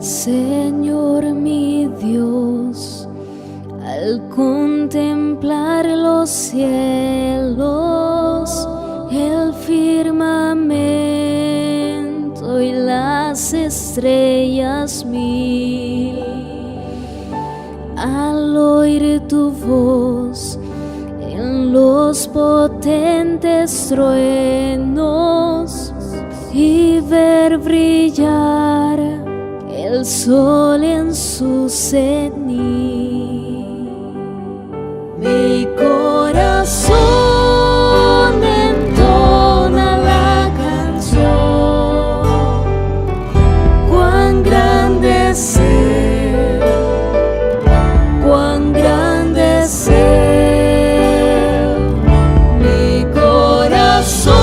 Señor mi Dios, al contemplar los cielos, el firmamento y las estrellas mil, al oír tu voz en los potentes truenos y ver brillar el sol en su cenit, mi corazón entona la canción. Cuán grande es Él, cuán grande es Él, mi corazón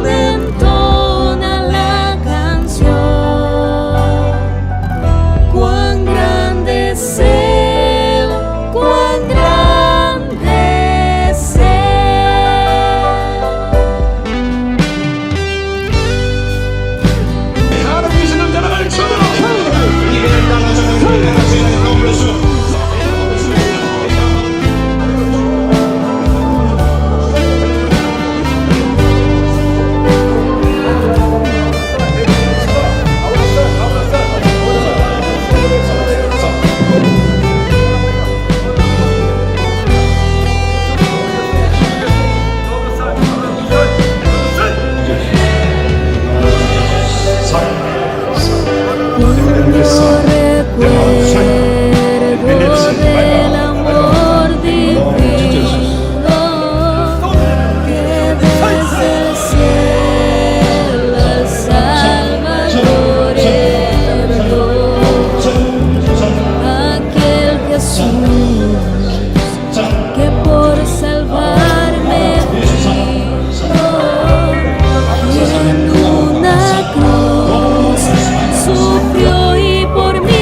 entona la canción. Cuán grande es Él, cuán grande es Él. Del amor divino que desde el cielo al Salvador envió, aquel Jesús que por salvarme vino y en una cruz sufrió y por mí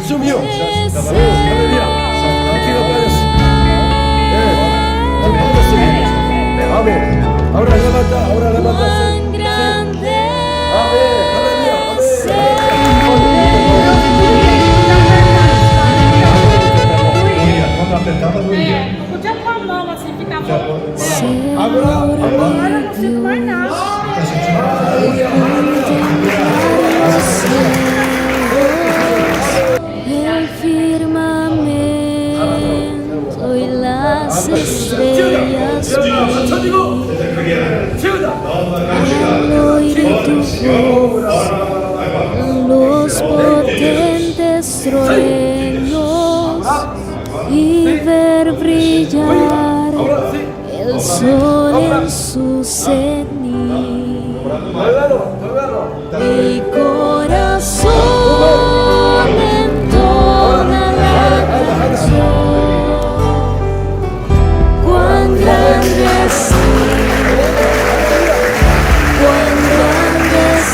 Jesús mío. Aleluya. Aquí no puedes. Al Padre suyo. Amén. Ahora levanta, ahora levanta. cuán grande Amén. Aleluya. O dia com a mão assim, fica bom. Agora Eu não sinto mais nada. el firmamento y las estrellas 쳐지고 세우다. al oír tu voz, los potentes truenos y ver brillar el sol en su cenit. Mi corazón entona la canción, cuán grande es, cuán grande es.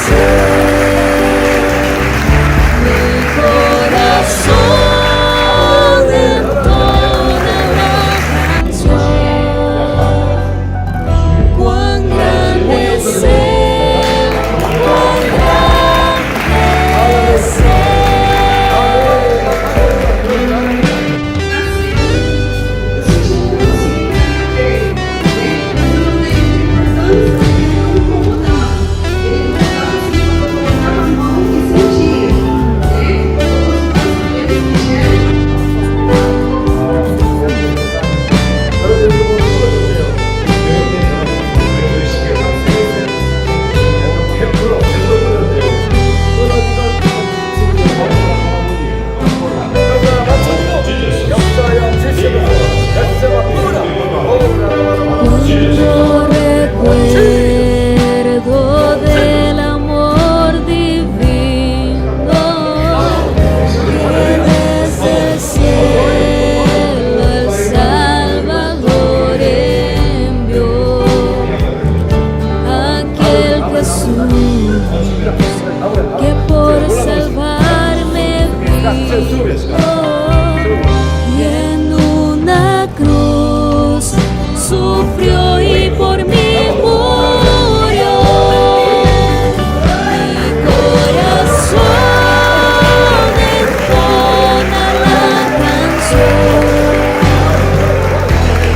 Mi corazón entona la canción, cuán grande es. Cuando recuerdo del amor divino que desde el cielo el Salvador envió, aquel Jesús que por salvarme vino y en una cruz sufrió y por mí murió. Mi corazón entona la canción,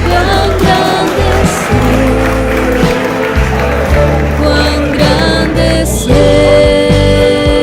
cuán grande es Él, cuán grande es Él.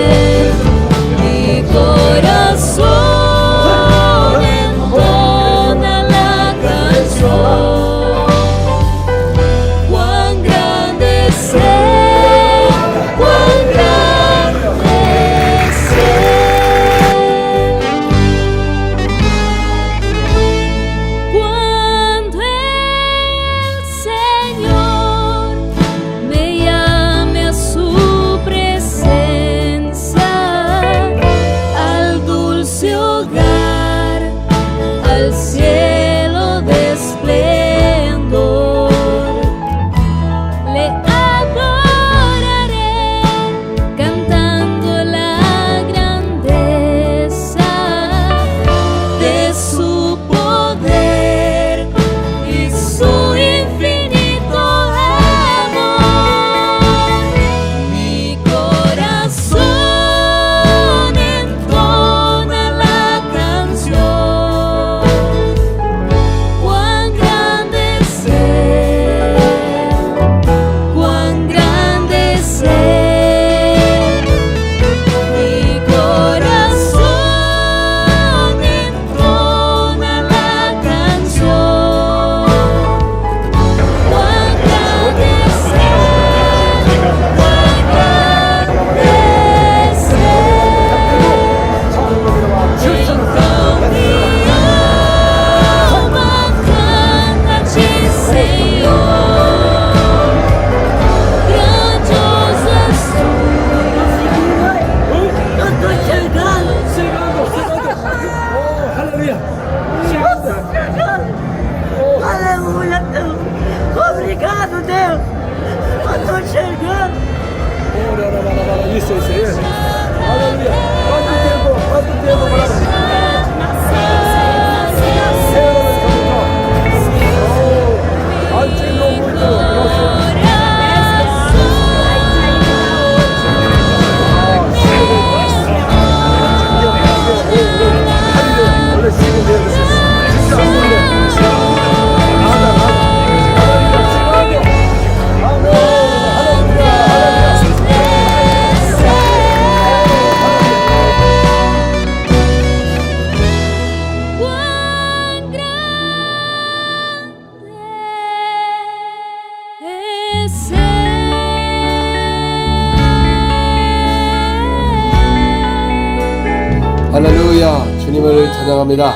할렐루야, 주님을 찬양합니다.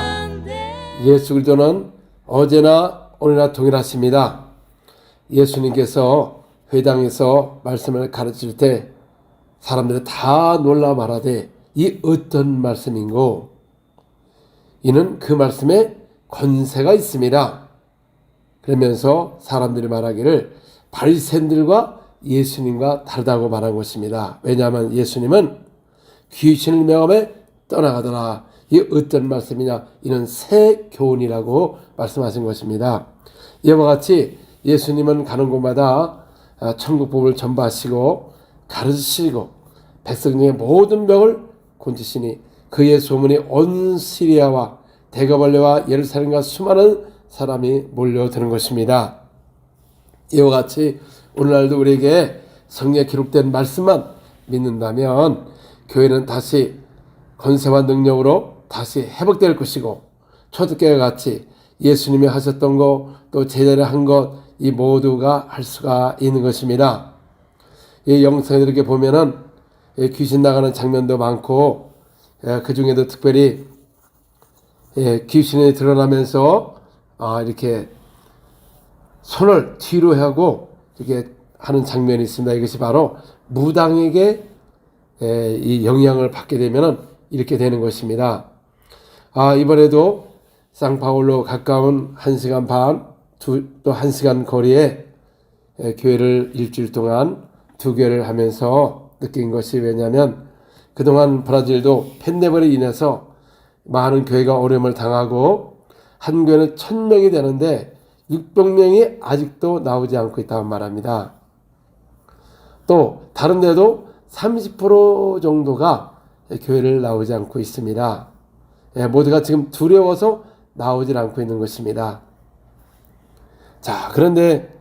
예수 그리스도는 어제나 오늘나 동일하십니다. 예수님께서 회당에서 말씀을 가르칠 때 사람들이 다 놀라 말하되 이 어떤 말씀인고, 이는 그 말씀에 권세가 있습니다. 그러면서 사람들이 말하기를 바리새인들과 예수님과 다르다고 말한 것입니다. 왜냐하면 예수님은 귀신을 명함에 떠나가더라. 이 어떤 말씀이냐, 이는 새 교훈이라고 말씀하신 것입니다. 이와 같이 예수님은 가는 곳마다 천국 복음을 전파하시고 가르치시고 백성 중에 모든 병을 고치시니 그의 소문이 온 시리아와 대거벌레와 예루살렘과 수많은 사람이 몰려드는 것입니다. 이와 같이 오늘날도 우리에게 성경에 기록된 말씀만 믿는다면 교회는 다시 권세와 능력으로 다시 회복될 것이고, 초대교회와 같이 예수님이 하셨던 것, 또 제자들이 한 것, 이 모두가 할 수가 있는 것입니다. 이 영상을 이렇게 보면은 귀신 나가는 장면도 많고, 그 중에도 특별히 귀신이 드러나면서 이렇게 손을 뒤로 하고 이렇게 하는 장면이 있습니다. 이것이 바로 무당에게 이 영향을 받게 되면은 이렇게 되는 것입니다. 이번에도 상파울로 가까운 1시간 반, 또 1시간 거리에 교회를 일주일 동안 2교회를 하면서 느낀 것이, 왜냐하면 그동안 브라질도 팬데믹으로 인해서 많은 교회가 어려움을 당하고 한 교회는 1000명이 되는데 600명이 아직도 나오지 않고 있다고 말합니다. 또 다른 데도 30% 정도가 교회를 나오지 않고 있습니다. 모두가 지금 두려워서 나오질 않고 있는 것입니다. 자, 그런데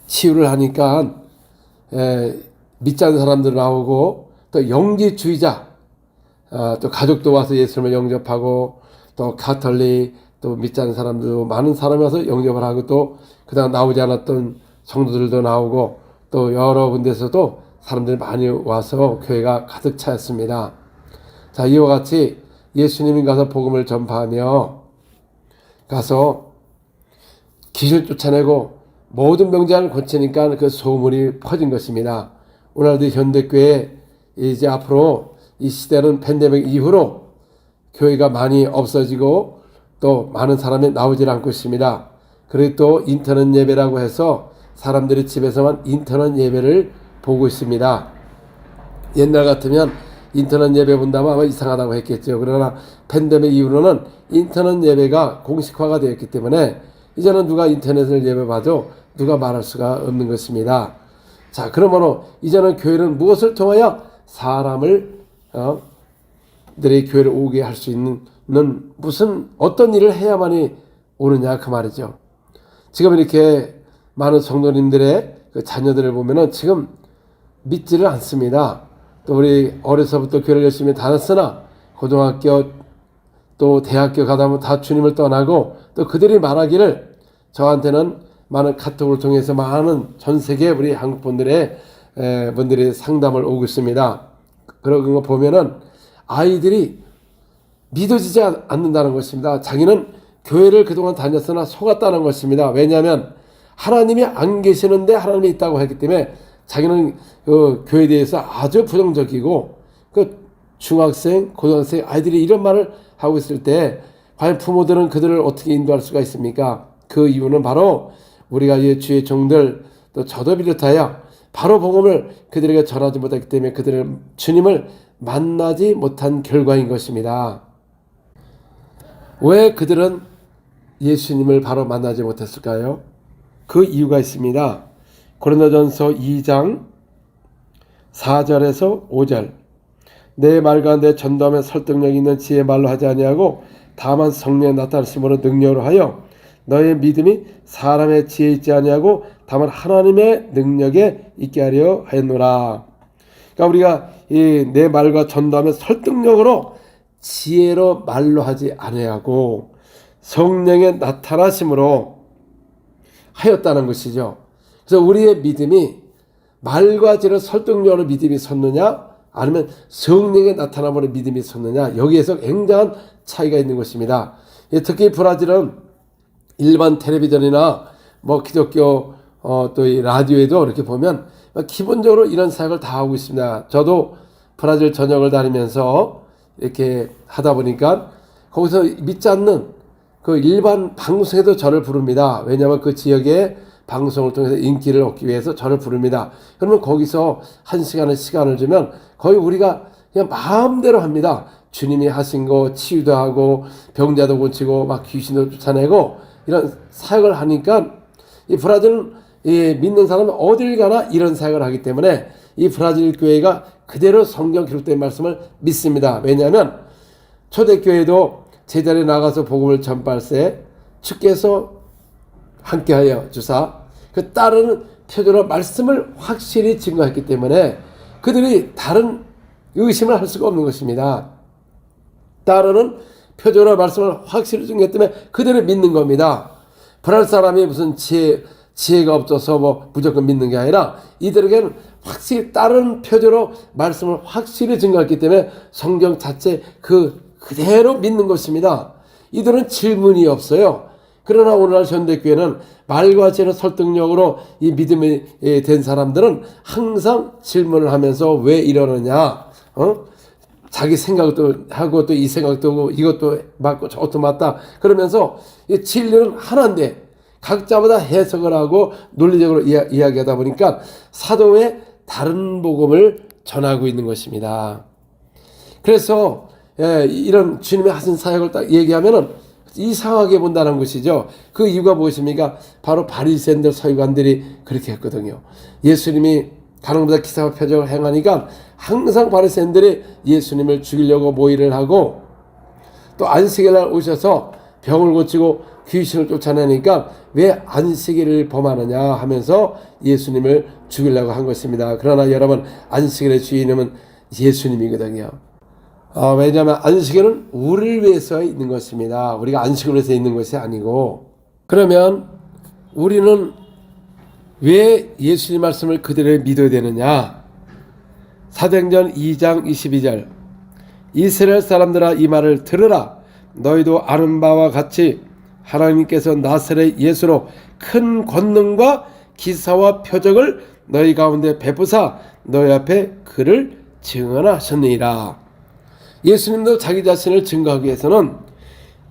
치유를 하니까 믿지 않는 사람들 나오고, 또 영지주의자, 또 가족도 와서 예수님을 영접하고, 또 가톨릭, 또 믿지 않는 사람들도 많은 사람이 와서 영접을 하고, 또 그다음 나오지 않았던 성도들도 나오고, 또 여러 군데서도 사람들이 많이 와서 교회가 가득 차였습니다. 자, 이와 같이 예수님이 가서 복음을 전파하며 가서 귀신을 쫓아내고 모든 병자를 고치니까 그 소문이 퍼진 것입니다. 오늘도 현대교회 이제 앞으로 이 시대는 팬데믹 이후로 교회가 많이 없어지고 또 많은 사람이 나오질 않고 있습니다. 그리고 또 인터넷 예배라고 해서 사람들이 집에서만 인터넷 예배를 보고 있습니다. 옛날 같으면 인터넷 예배 본다면 아마 이상하다고 했겠죠. 그러나 팬데믹 이후로는 인터넷 예배가 공식화가 되었기 때문에 이제는 누가 인터넷을 예배 봐도 누가 말할 수가 없는 것입니다. 자, 그러므로 이제는 교회는 무엇을 통하여 사람을 들이 교회를 오게 할 수 있는 무슨 어떤 일을 해야만이 오느냐, 그 말이죠. 지금 이렇게 많은 성도님들의 그 자녀들을 보면은 지금 믿지를 않습니다. 또 우리 어려서부터 교회를 열심히 다녔으나 고등학교 또 대학교 가다 보면 다 주님을 떠나고, 또 그들이 말하기를, 저한테는 많은 카톡을 통해서 많은 전 세계 우리 한국 분들이 상담을 오고 있습니다. 그런 거 보면은 아이들이 믿어지지 않는다는 것입니다. 자기는 교회를 그동안 다녔으나 속았다는 것입니다. 왜냐하면 하나님이 안 계시는데 하나님이 있다고 했기 때문에 자기는 그 교회에 대해서 아주 부정적이고, 그 중학생, 고등학생 아이들이 이런 말을 하고 있을 때 과연 부모들은 그들을 어떻게 인도할 수가 있습니까? 그 이유는 바로 우리가 주의 종들, 또 저도 비롯하여 바로 복음을 그들에게 전하지 못했기 때문에 그들을 주님을 만나지 못한 결과인 것입니다. 왜 그들은 예수님을 바로 만나지 못했을까요? 그 이유가 있습니다. 고린도전서 2장 4절에서 5절. 내 말과 내 전도하며 설득력 있는 지혜의 말로 하지 아니하고 다만 성령의 나타나심으로 능력으로 하여 너의 믿음이 사람의 지혜에 있지 아니하고 다만 하나님의 능력에 있게 하려 하였노라. 그러니까 우리가 이 내 말과 전도하며 설득력으로 지혜로 말로 하지 아니하고 성령의 나타나심으로 하였다는 것이죠. 그래서 우리의 믿음이 말과 지혜로 설득력으로 믿음이 섰느냐, 아니면 성령의 나타남으로 믿음이 섰느냐, 여기에서 굉장한 차이가 있는 것입니다. 특히 브라질은 일반 텔레비전이나 뭐 기독교 또 이 라디오에도 이렇게 보면 기본적으로 이런 사역을 다 하고 있습니다. 저도 브라질 전역을 다니면서 이렇게 하다 보니까 거기서 믿지 않는 그 일반 방송에도 저를 부릅니다. 왜냐하면 그 지역의 방송을 통해서 인기를 얻기 위해서 저를 부릅니다. 그러면 거기서 1시간의 시간을 주면 거의 우리가 그냥 마음대로 합니다. 주님이 하신 거 치유도 하고 병자도 고치고 막 귀신도 쫓아내고 이런 사역을 하니까 이 브라질은 이 믿는 사람은 어딜 가나 이런 사역을 하기 때문에 이 브라질 교회가 그대로 성경 기록된 말씀을 믿습니다. 왜냐하면 초대교회도 제자리에 나가서 복음을 전파할세 주께서 함께하여 주사 그 따르는 표적으로 말씀을 확실히 증거했기 때문에 그들이 다른 의심을 할 수가 없는 것입니다. 따르는 표적으로 말씀을 확실히 증거했기 때문에 그들을 믿는 겁니다. 브라질 사람이 무슨 지혜가 없어서 뭐 무조건 믿는 게 아니라 이들에게는 확실히 다른 표적으로 말씀을 확실히 증거했기 때문에 성경 자체 그대로 믿는 것입니다. 이들은 질문이 없어요. 그러나 오늘날 현대교회는 말과 같이 설득력으로 이 믿음이 된 사람들은 항상 질문을 하면서 왜 이러느냐, 자기 생각도 하고 또 이 생각도 하고 이것도 맞고 저것도 맞다 그러면서 이 진리는 하나인데 각자마다 해석을 하고 논리적으로 이야기하다 보니까 사도의 다른 복음을 전하고 있는 것입니다. 그래서 이런 주님의 하신 사역을 딱 얘기하면은 이상하게 본다는 것이죠. 그 이유가 무엇입니까? 바로 바리새인들 서기관들이 그렇게 했거든요. 예수님이 가는 곳마다 기사와 표적을 행하니까 항상 바리새인들이 예수님을 죽이려고 모의를 하고 또 안식일날 오셔서 병을 고치고 귀신을 쫓아내니까 왜 안식일을 범하느냐 하면서 예수님을 죽이려고 한 것입니다. 그러나 여러분, 안식일의 주인은 예수님이거든요. 왜냐하면 안식일은 우리를 위해서 있는 것입니다. 우리가 안식을 위해서 있는 것이 아니고, 그러면 우리는 왜 예수님 말씀을 그대로 믿어야 되느냐? 사도행전 2장 22절 이스라엘 사람들아 이 말을 들으라. 너희도 아는 바와 같이 하나님께서 나사렛 예수로 큰 권능과 기사와 표적을 너희 가운데 베푸사 너희 앞에 그를 증언하셨느니라. 예수님도 자기 자신을 증거하기 위해서는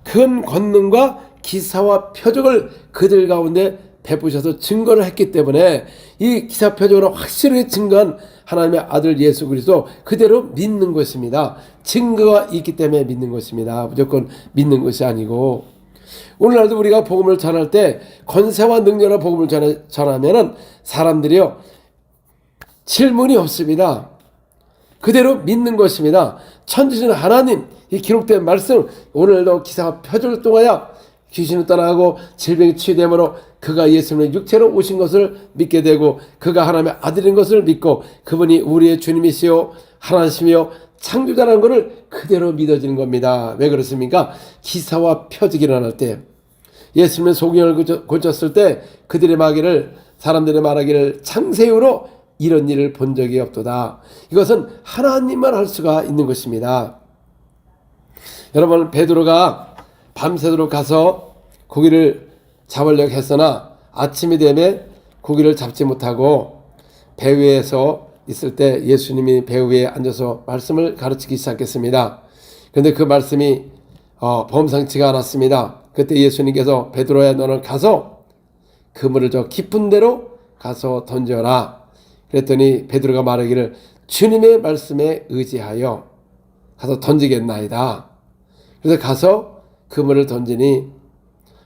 큰 권능과 기사와 표적을 그들 가운데 베푸셔서 증거를 했기 때문에 이 기사 표적으로 확실히 증거한 하나님의 아들 예수 그리스도 그대로 믿는 것입니다. 증거가 있기 때문에 믿는 것입니다. 무조건 믿는 것이 아니고, 오늘날도 우리가 복음을 전할 때 권세와 능력으로 복음을 전하면은 사람들이요 질문이 없습니다. 그대로 믿는 것입니다. 천지신 하나님, 이 기록된 말씀, 오늘도 기사와 표적을 통하여 귀신을 떠나고 질병이 치유되므로 그가 예수님의 육체로 오신 것을 믿게 되고 그가 하나님의 아들인 것을 믿고 그분이 우리의 주님이시요 하나님이시며 창조자라는 것을 그대로 믿어지는 겁니다. 왜 그렇습니까? 기사와 표적이 일어날 때, 예수님의 소경을 고쳤을 때 그들의 말하기를, 사람들의 말하기를 창세후로 이런 일을 본 적이 없도다. 이것은 하나님만 할 수가 있는 것입니다. 여러분, 베드로가 밤새도록 가서 고기를 잡으려고 했으나 아침이 되면 고기를 잡지 못하고 배 위에서 있을 때 예수님이 배 위에 앉아서 말씀을 가르치기 시작했습니다. 그런데 그 말씀이 범상치가 않았습니다. 그때 예수님께서 베드로야 너는 가서 그물을 저 깊은 데로 가서 던져라. 그랬더니 베드로가 말하기를 주님의 말씀에 의지하여 가서 던지겠나이다. 그래서 가서 그물을 던지니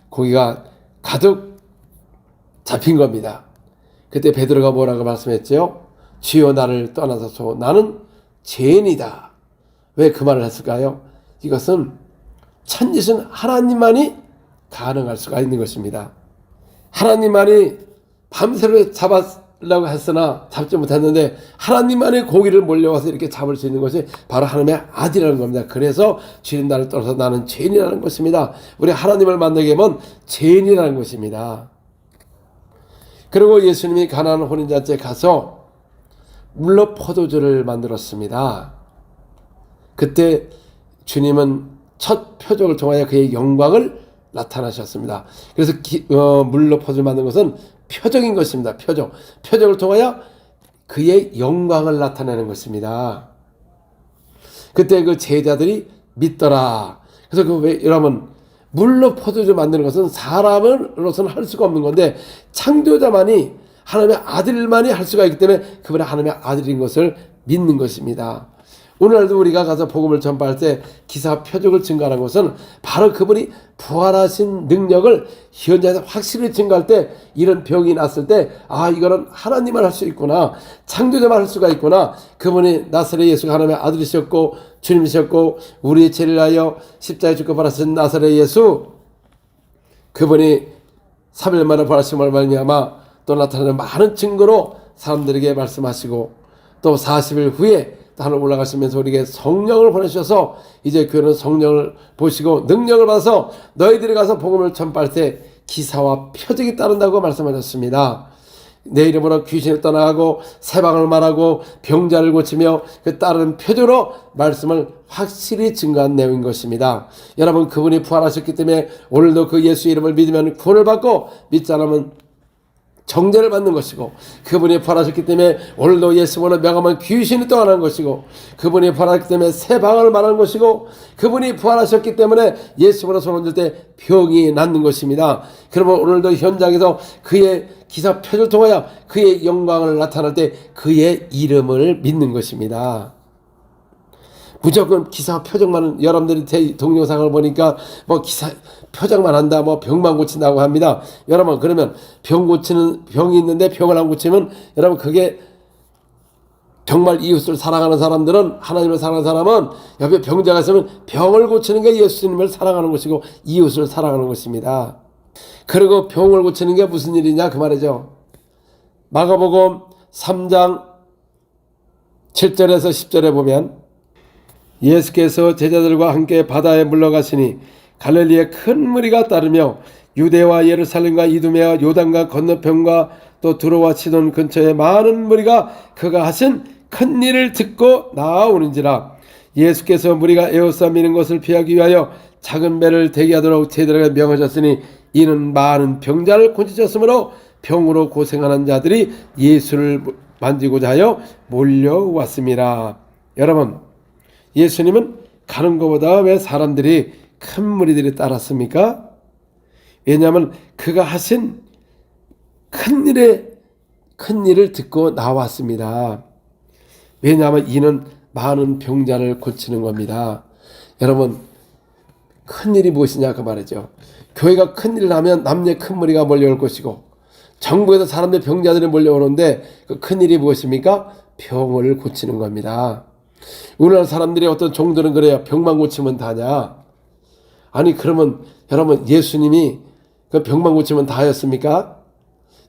고기가 가득 잡힌 겁니다. 그때 베드로가 뭐라고 말씀했죠? 주여 나를 떠나소서 나는 죄인이다. 왜 그 말을 했을까요? 이것은 천지신 하나님만이 가능할 수가 있는 것입니다. 하나님만이 밤새로 잡으려고 했으나 잡지 못했는데 하나님만이 고기를 몰려와서 이렇게 잡을 수 있는 것이 바로 하나님의 아들이라는 겁니다. 그래서 주님 나를 떠나서 나는 죄인이라는 것입니다. 우리 하나님을 만나게 하면 죄인이라는 것입니다. 그리고 예수님이 가나안 혼인잔치에 가서 물로 포도주를 만들었습니다. 그때 주님은 첫 표적을 통하여 그의 영광을 나타나셨습니다. 그래서 물로 포도주를 만든 것은 표적인 것입니다. 표적을 통하여 그의 영광을 나타내는 것입니다. 그때 그 제자들이 믿더라. 그래서 여러분, 물로 포도주 만드는 것은 사람으로서는 할 수가 없는 건데 창조자만이, 하나님의 아들만이 할 수가 있기 때문에 그분이 하나님의 아들인 것을 믿는 것입니다. 오늘날도 우리가 가서 복음을 전파할 때 기사 표적을 증가하는 것은 바로 그분이 부활하신 능력을 현장에서 확실히 증가할 때, 이런 병이 났을 때 이거는 하나님만 할 수 있구나, 창조자만 할 수가 있구나, 그분이 나사렛 예수가 하나님의 아들이셨고 주님이셨고 우리의 죄를 위하여 십자가에 죽고 부활하신 나사렛 예수, 그분이 3일 만에 부활하심을 말미암아 또 나타나는 많은 증거로 사람들에게 말씀하시고, 또 40일 후에 하늘 올라가시면서 우리에게 성령을 보내주셔서 이제 교회는 성령을 보시고 능력을 받아서 너희들이 가서 복음을 전파할 때 기사와 표적이 따른다고 말씀하셨습니다. 내 이름으로 귀신을 떠나가고 새방을 말하고 병자를 고치며 그 따르는 표적으로 말씀을 확실히 증거한 내용인 것입니다. 여러분, 그분이 부활하셨기 때문에 오늘도 그 예수 이름을 믿으면 구원을 받고, 믿지 않으면 정죄를 받는 것이고, 그분이 부활하셨기 때문에 오늘도 예수님으로 명하면 귀신이 떠나는 것이고, 그분이 부활하셨기 때문에 새 방을 말하는 것이고, 그분이 부활하셨기 때문에 예수님으로 손 얹을 때 병이 낫는 것입니다. 그러면 오늘도 현장에서 그의 기사 표적을 통하여 그의 영광을 나타날 때 그의 이름을 믿는 것입니다. 무조건 기사 표적만, 여러분들이 동영상을 보니까 기사 표적만 한다, 병만 고친다고 합니다. 여러분, 그러면 병이 있는데 병을 안 고치면, 여러분, 그게 정말 이웃을 사랑하는 사람들은, 하나님을 사랑하는 사람은 옆에 병자가 있으면 병을 고치는 게 예수님을 사랑하는 것이고 이웃을 사랑하는 것입니다. 그리고 병을 고치는 게 무슨 일이냐 그 말이죠. 마가복음 3장 7절에서 10절에 보면, 예수께서 제자들과 함께 바다에 물러가시니 갈릴리에 큰 무리가 따르며 유대와 예루살렘과 이두메와 요단과 건너편과 또 두로와 시돈 근처에 많은 무리가 그가 하신 큰 일을 듣고 나아오는지라. 예수께서 무리가 에워싸미는 것을 피하기 위하여 작은 배를 대기하도록 제자들에게 명하셨으니 이는 많은 병자를 고치셨으므로 병으로 고생하는 자들이 예수를 만지고자 하여 몰려왔습니다. 여러분, 예수님은 가는 것보다 왜 사람들이, 큰 무리들이 따랐습니까? 왜냐하면 그가 하신 큰 일을 듣고 나왔습니다. 왜냐하면 이는 많은 병자를 고치는 겁니다. 여러분, 큰 일이 무엇이냐 그 말이죠. 교회가 큰 일을 하면 남녀 큰 무리가 몰려올 것이고, 전국에서 사람들 병자들이 몰려오는데 그 큰 일이 무엇입니까? 병을 고치는 겁니다. 오늘날 사람들이, 어떤 종들은 그래요. 병만 고치면 다냐? 아니, 그러면 여러분, 예수님이 그 병만 고치면 다였습니까?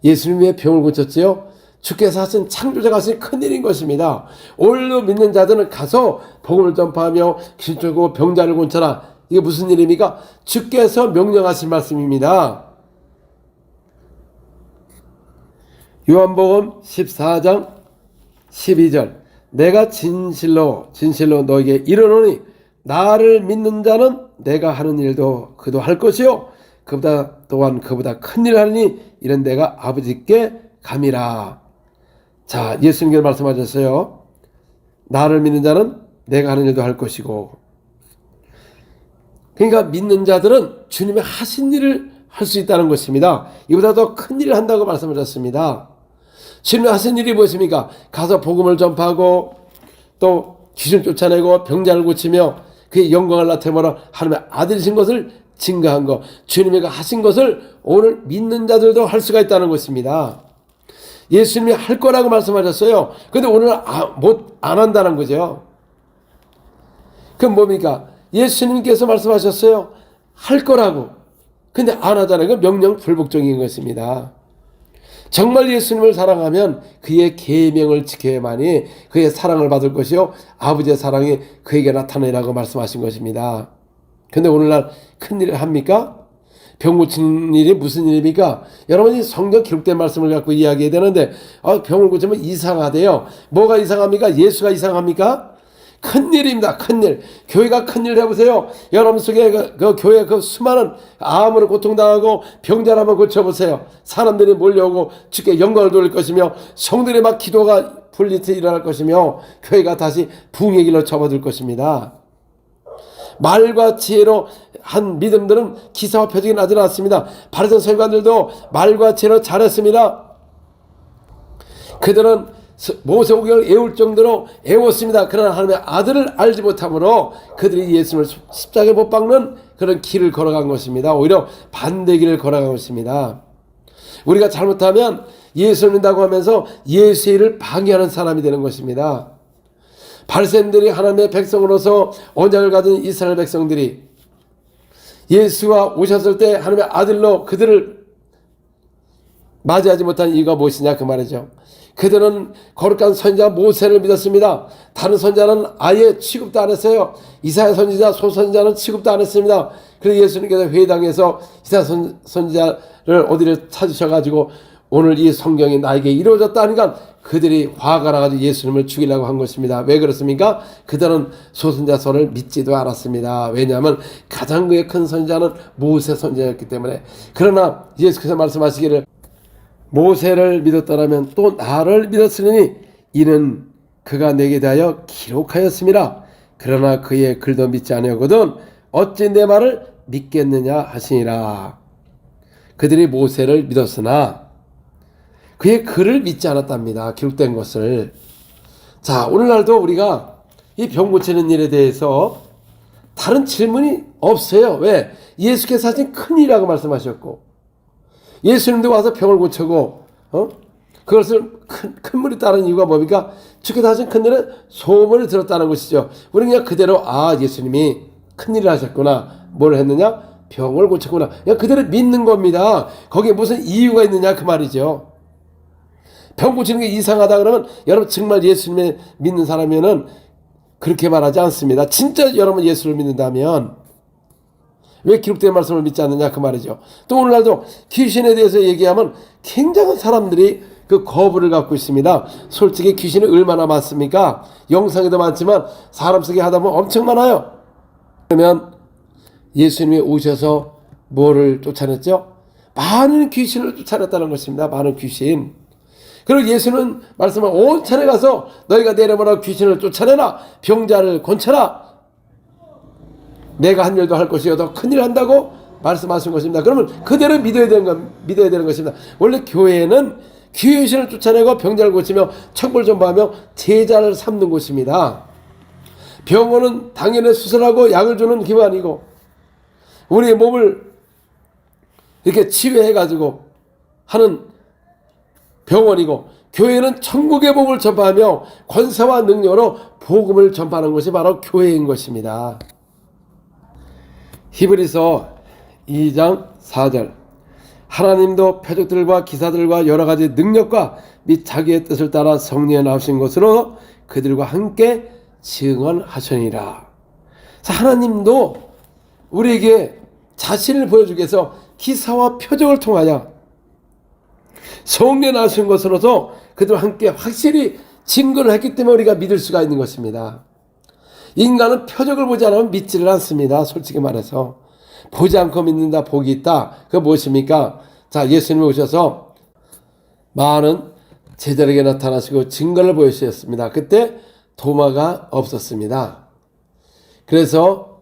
예수님이 왜 병을 고쳤지요? 주께서 하신, 창조자가 하신 큰일인 것입니다. 오늘도 믿는 자들은 가서 복음을 전파하며 귀신 쫓고 병자를 고쳐라. 이게 무슨 일입니까? 주께서 명령하신 말씀입니다. 요한복음 14장 12절, 내가 진실로 너에게 이르노니 나를 믿는 자는 내가 하는 일도 그도 할 것이요 그보다 큰 일을 하리니 이는 내가 아버지께 감이라. 자, 예수님께서 말씀하셨어요. 나를 믿는 자는 내가 하는 일도 할 것이고. 그러니까 믿는 자들은 주님의 하신 일을 할 수 있다는 것입니다. 이보다 더 큰 일을 한다고 말씀하셨습니다. 주님이 하신 일이 무엇입니까? 가서 복음을 전파하고 또 귀신 쫓아내고 병자를 고치며 그의 영광을 나타내므로 하나님의 아들이신 것을 증거한 것, 주님이 하신 것을 오늘 믿는 자들도 할 수가 있다는 것입니다. 예수님이 할 거라고 말씀하셨어요. 그런데 오늘 안 한다는 거죠. 그럼 뭡니까? 예수님께서 말씀하셨어요. 할 거라고. 근데 안 하잖아요. 그 명령 불복종인 것입니다. 정말 예수님을 사랑하면 그의 계명을 지켜야만이 그의 사랑을 받을 것이요 아버지의 사랑이 그에게 나타내라고 말씀하신 것입니다. 근데 오늘날 큰일을 합니까? 병 고치는 일이 무슨 일입니까? 여러분이 성경 기록된 말씀을 갖고 이야기해야 되는데 병을 고치면 이상하대요. 뭐가 이상합니까? 예수가 이상합니까? 큰일입니다. 큰일. 교회가 큰일 해보세요. 여러분 속에 그 교회 그 수많은 암으로 고통당하고 병자를 한번 고쳐보세요. 사람들이 몰려오고 주께 영광을 돌릴 것이며 성들의 막 기도가 불리트 일어날 것이며 교회가 다시 부흥의 길로 접어들 것입니다. 말과 지혜로 한 믿음들은 기사와 표적이 나지 않았습니다. 바리새인 서기관들도 말과 지혜로 잘했습니다. 그들은 모세오경을 애울 정도로 애웠습니다. 그러나 하나님의 아들을 알지 못함으로 그들이 예수님을 십자가에 못 박는 그런 길을 걸어간 것입니다. 오히려 반대 길을 걸어간 것입니다. 우리가 잘못하면 예수를 믿는다고 하면서 예수의 일을 방해하는 사람이 되는 것입니다. 바리새인들이 하나님의 백성으로서 언약을 가진 이스라엘 백성들이 예수가 오셨을 때 하나님의 아들로 그들을 맞이하지 못한 이유가 무엇이냐 그 말이죠. 그들은 거룩한 선지자 모세를 믿었습니다. 다른 선지자는 아예 취급도 안 했어요. 이사야 선지자, 소선지자는 취급도 안 했습니다. 그래서 예수님께서 회당에서 이사야 선지자를 어디를 찾으셔가지고 오늘 이 성경이 나에게 이루어졌다 하니까 그들이 화가 나가지고 예수님을 죽이려고 한 것입니다. 왜 그렇습니까? 그들은 소선지자서를 믿지도 않았습니다. 왜냐하면 가장 큰 선지자는 모세 선지자였기 때문에. 그러나 예수께서 말씀하시기를 모세를 믿었더라면 또 나를 믿었으니 이는 그가 내게 대하여 기록하였습니다. 그러나 그의 글도 믿지 아니하거든 어찌 내 말을 믿겠느냐 하시니라. 그들이 모세를 믿었으나 그의 글을 믿지 않았답니다. 기록된 것을. 자, 오늘날도 우리가 이 병 고치는 일에 대해서 다른 질문이 없어요. 왜? 예수께서 하신 큰 일이라고 말씀하셨고 예수님도 와서 병을 고치고 그것을 큰 물이 따른 이유가 뭡니까? 주께서 하신 큰 일은 소문을 들었다는 것이죠. 우리는 그냥 그대로 예수님이 큰 일을 하셨구나. 뭘 했느냐? 병을 고쳤구나. 그냥 그대로 믿는 겁니다. 거기에 무슨 이유가 있느냐 그 말이죠. 병 고치는 게 이상하다 그러면 여러분 정말 예수님을 믿는 사람이면 그렇게 말하지 않습니다. 진짜 여러분 예수를 믿는다면 왜 기록된 말씀을 믿지 않느냐 그 말이죠. 또 오늘날도 귀신에 대해서 얘기하면 굉장한 사람들이 그 거부를 갖고 있습니다. 솔직히 귀신이 얼마나 많습니까? 영상에도 많지만 사람 속에 하다 보면 엄청 많아요. 그러면 예수님이 오셔서 뭐를 쫓아냈죠? 많은 귀신을 쫓아냈다는 것입니다. 많은 귀신. 그리고 예수는 말씀을 온 차례 가서 너희가 내려보라 귀신을 쫓아내라 병자를 고쳐라 내가 한 일도 할 것이요 더 큰일 한다고 말씀하신 것입니다. 그러면 그대로 믿어야 되는 것입니다. 원래 교회는 귀신을 쫓아내고 병자를 고치며 천벌 전파하며 제자를 삼는 곳입니다. 병원은 당연히 수술하고 약을 주는 기관이고 우리의 몸을 이렇게 치유해가지고 하는 병원이고 교회는 천국의 복을 전파하며 권세와 능력으로 복음을 전파하는 것이 바로 교회인 것입니다. 히브리서 2장 4절 하나님도 표적들과 기사들과 여러 가지 능력과 및 자기의 뜻을 따라 성령에 나오신 것으로 그들과 함께 증언하시니라. 하나님도 우리에게 자신을 보여주기 위해서 기사와 표적을 통하여 성령에 나오신 것으로서 그들과 함께 확실히 증거를 했기 때문에 우리가 믿을 수가 있는 것입니다. 인간은 표적을 보지 않으면 믿지를 않습니다. 솔직히 말해서. 보지 않고 믿는다 복이 있다. 그게 무엇입니까? 자, 예수님이 오셔서 많은 제자에게 나타나시고 증거를 보여주셨습니다. 그때 도마가 없었습니다. 그래서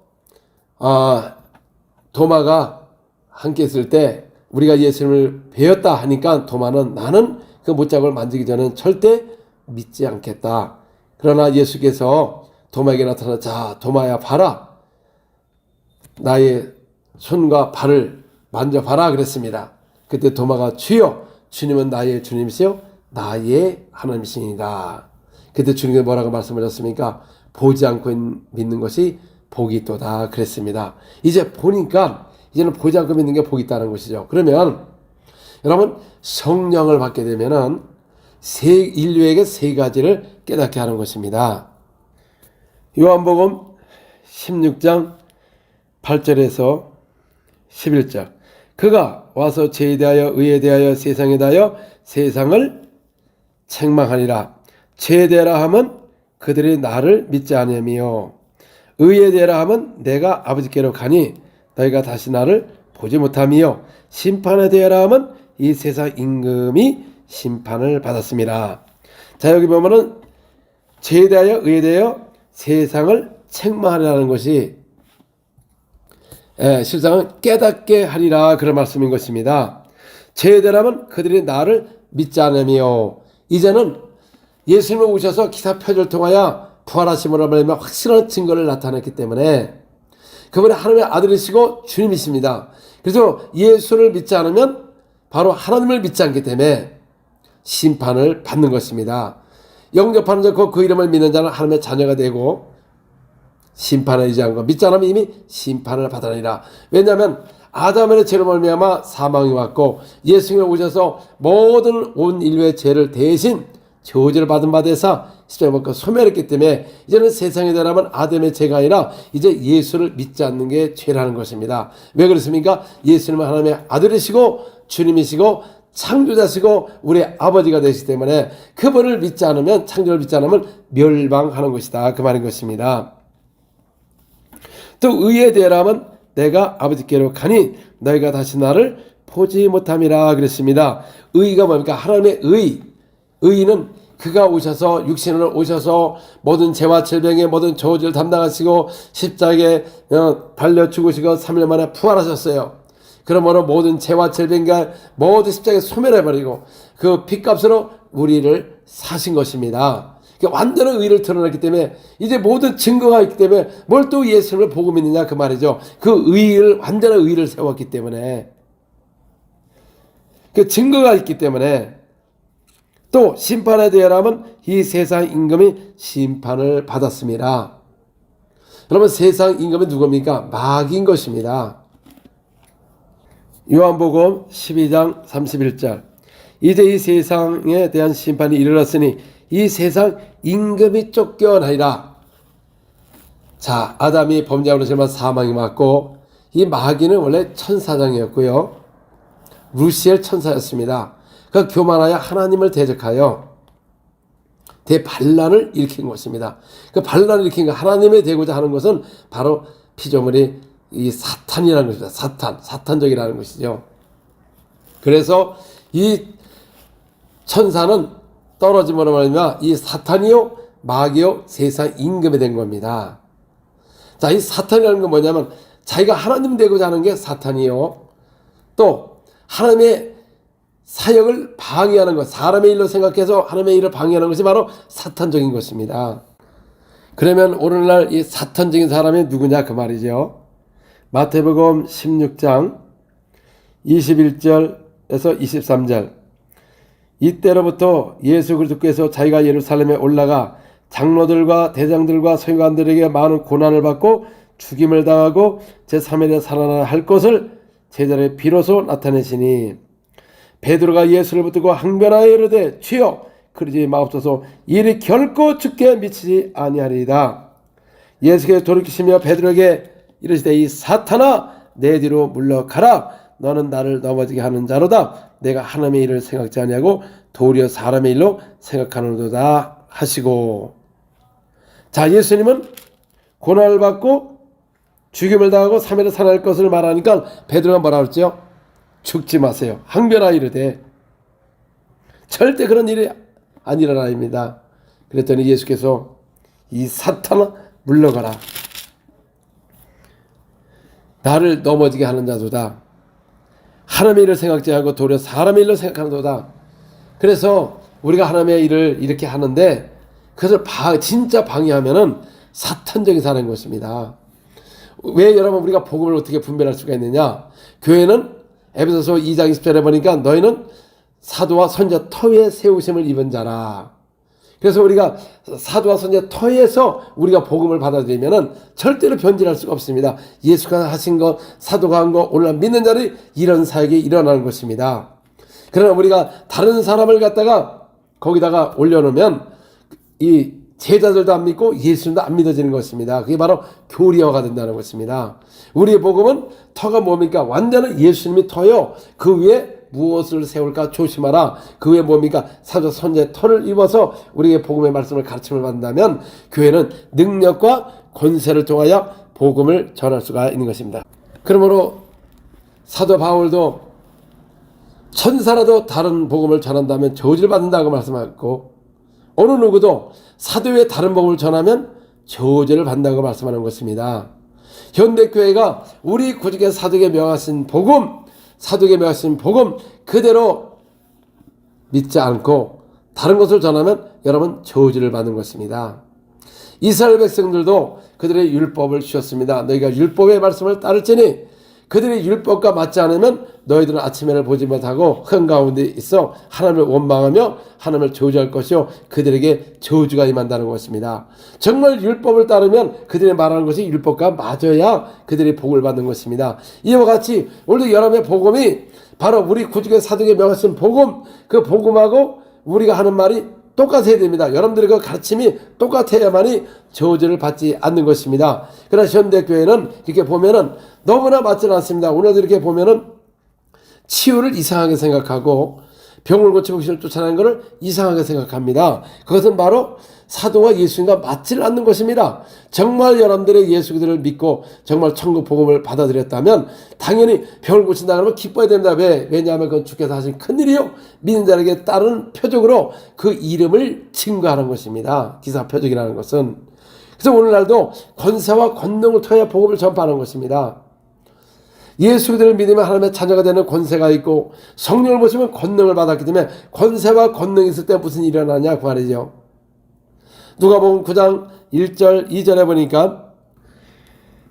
도마가 함께 있을 때 우리가 예수님을 배웠다 하니까 도마는 나는 그 못자국을 만지기 전에는 절대 믿지 않겠다. 그러나 예수께서 도마에게 나타나 자 도마야 봐라. 나의 손과 발을 만져봐라 그랬습니다. 그때 도마가 주여 주님은 나의 주님이시요 나의 하나님이시니라. 그때 주님이 뭐라고 말씀하셨습니까? 보지 않고 믿는 것이 복이 있도다 그랬습니다. 이제 보니까 이제는 보지 않고 믿는 게 복이 있다는 것이죠. 그러면 여러분 성령을 받게 되면은 인류에게 세 가지를 깨닫게 하는 것입니다. 요한복음 16장 8절에서 11절 그가 와서 죄에 대하여 의에 대하여 세상에 대하여 세상을 책망하리라. 죄에 대하라 하면 그들이 나를 믿지 아니하며 의에 대하라 하면 내가 아버지께로 가니 너희가 다시 나를 보지 못하며 심판에 대하라 하면 이 세상 임금이 심판을 받았습니다. 자, 여기 보면은 죄에 대하여 의에 대하여 세상을 책망하리라는 것이 실상은 깨닫게 하리라 그런 말씀인 것입니다. 죄에 대하면 그들이 나를 믿지 않으며 이제는 예수님이 오셔서 기사표를 통하여 부활하심으로 말미암아 확실한 증거를 나타냈기 때문에 그분이 하나님의 아들이시고 주님이십니다. 그래서 예수를 믿지 않으면 바로 하나님을 믿지 않기 때문에 심판을 받는 것입니다. 영접하는 자, 그 이름을 믿는 자는 하나님의 자녀가 되고 심판을 의지한 것, 믿지 않으면 이미 심판을 받으리라. 왜냐하면 아담의 죄로 말미암아 사망이 왔고 예수님이 오셔서 모든 온 인류의 죄를 대신 저주를 받은 바 되사 십자가에 못 박혀 소멸했기 때문에 이제는 세상에 대하면 아담의 죄가 아니라 이제 예수를 믿지 않는 게 죄라는 것입니다. 왜 그렇습니까? 예수님은 하나님의 아들이시고 주님이시고 창조자시고 우리 아버지가 되시기 때문에 그분을 믿지 않으면, 창조를 믿지 않으면 멸망하는 것이다, 그 말인 것입니다. 또 의에 대하면 내가 아버지께로 가니 너희가 다시 나를 보지 못함이라 그랬습니다. 의가 뭡니까? 하나님의 의는 그가 오셔서 육신으로 오셔서 모든 죄와 질병의 모든 저주를 담당하시고 십자가에 달려 죽으시고 3일 만에 부활하셨어요. 그러므로 모든 죄와 질병과 모든 십자가에 소멸해버리고 그 피값으로 우리를 사신 것입니다. 완전한 의를 드러냈기 때문에 이제 모든 증거가 있기 때문에 뭘 또 예수님을 보고 믿느냐 그 말이죠. 그 의를, 완전한 의를 세웠기 때문에, 그 증거가 있기 때문에 또 심판에 대하면 이 세상 임금이 심판을 받았습니다. 여러분, 세상 임금이 누굽니까? 마귀인 것입니다. 요한복음 12장 31절, 이제 이 세상에 대한 심판이 이르렀으니 이 세상 임금이 쫓겨나리라. 자, 아담이 범죄함으로 인하여 사망이 맞고 이 마귀는 원래 천사장이었고요, 루시엘 천사였습니다. 그 교만하여 하나님을 대적하여 대반란을 일으킨 것입니다. 그 반란을 일으킨 것, 하나님이 되고자 하는 것은 바로 피조물이 이 사탄이라는 것입니다. 사탄적이라는 것이죠. 그래서 이 천사는 떨어짐으로 말미암아 이 사탄이요 마귀요 세상 임금이 된 겁니다. 자, 이 사탄이라는 건 뭐냐면 자기가 하나님 되고자 하는 게 사탄이요, 또 하나님의 사역을 방해하는 것, 사람의 일로 생각해서 하나님의 일을 방해하는 것이 바로 사탄적인 것입니다. 그러면 오늘날 이 사탄적인 사람이 누구냐 그 말이죠. 마태복음 16장 21절에서 23절, 이때로부터 예수 그리스도께서 자기가 예루살렘에 올라가 장로들과 대장들과 서기관들에게 많은 고난을 받고 죽임을 당하고 제3일에 살아나야 할 것을 제자들에게 비로소 나타내시니 베드로가 예수를 붙들고 항변하여 이르되 주여 그러지 마옵소서, 이리 결코 죽게 미치지 아니하리이다. 예수께서 돌이키시며 베드로에게 이르시되 이 사탄아 내 뒤로 물러가라, 너는 나를 넘어지게 하는 자로다. 내가 하나님의 일을 생각지 아니하고 도리어 사람의 일로 생각하는도다 하시고. 자, 예수님은 고난을 받고 죽임을 당하고 3일에 살아날 것을 말하니까 베드로가 뭐라 그랬죠? 죽지 마세요. 항변하여 이르되 절대 그런 일이 안 일어나입니다. 그랬더니 예수께서 이 사탄아 물러가라, 나를 넘어지게 하는 자도다. 하나님의 일을 생각지 않고 도리어 사람의 일로 생각하는도다. 그래서 우리가 하나님의 일을 이렇게 하는데 그것을 진짜 방해하면은 사탄적인 사람인 것입니다. 왜 여러분 우리가 복음을 어떻게 분별할 수가 있느냐? 교회는 에베소서 2장 20절에 보니까 너희는 사도와 선지자 터에 세우심을 입은 자라. 그래서 우리가 사도와 선지자 터에서 우리가 복음을 받아들이면은 절대로 변질할 수가 없습니다. 예수가 하신 것, 사도가 한 것, 오늘 믿는 자들이 이런 사역이 일어나는 것입니다. 그러나 우리가 다른 사람을 갖다가 거기다가 올려놓으면 이 제자들도 안 믿고 예수님도 안 믿어지는 것입니다. 그게 바로 교리화가 된다는 것입니다. 우리의 복음은 터가 뭡니까? 완전한 예수님이 터요. 그 위에 무엇을 세울까 조심하라. 그 위에 뭡니까? 사도 선지자의 터를 입어서 우리에게 복음의 말씀을 가르침을 받는다면 교회는 능력과 권세를 통하여 복음을 전할 수가 있는 것입니다. 그러므로 사도 바울도 천사라도 다른 복음을 전한다면 저주를 받는다고 말씀하고, 어느 누구도 사도 외에 다른 복음을 전하면 저주를 받는다고 말씀하는 것입니다. 현대교회가 우리 구주께 사도에게 명하신 복음, 사도에게 명하신 복음 그대로 믿지 않고 다른 것을 전하면 여러분 저주를 받는 것입니다. 이스라엘 백성들도 그들의 율법을 주셨습니다. 너희가 율법의 말씀을 따를지니 그들의 율법과 맞지 않으면 너희들은 아침에를 보지 못하고 흑 가운데 있어 하나님을 원망하며 하나님을 저주할 것이요 그들에게 저주가 임한다는 것입니다. 정말 율법을 따르면 그들이 말하는 것이 율법과 맞아야 그들이 복을 받는 것입니다. 이와 같이 오늘 여러분의 복음이 바로 우리 구주의 사도에게 명하신 복음, 그 복음하고 우리가 하는 말이 똑같아야 됩니다. 여러분들의 그 가르침이 똑같아야만이 저주를 받지 않는 것입니다. 그러나 현대교회는 이렇게 보면은 너무나 맞지는 않습니다. 오늘도 이렇게 보면은 치유를 이상하게 생각하고 병을 고치고 귀신을 쫓아내는 것을 이상하게 생각합니다. 그것은 바로 사도와 예수님과 맞지 않는 것입니다. 정말 여러분들의 예수 그들을 믿고 정말 천국 복음을 받아들였다면 당연히 병을 고친다 그러면 기뻐야 됩니다. 왜냐하면 그건 주께서 하신 큰일이요 믿는 자에게 따른 표적으로 그 이름을 증거하는 것입니다. 기사 표적이라는 것은. 그래서 오늘날도 권세와 권능을 통해 복음을 전파하는 것입니다. 예수 그들을 믿으면 하나님의 자녀가 되는 권세가 있고 성령을 모시면 권능을 받았기 때문에 권세와 권능이 있을 때 무슨 일이 일어나냐 그 말이죠. 누가복음 9장 1절 2절에 보니까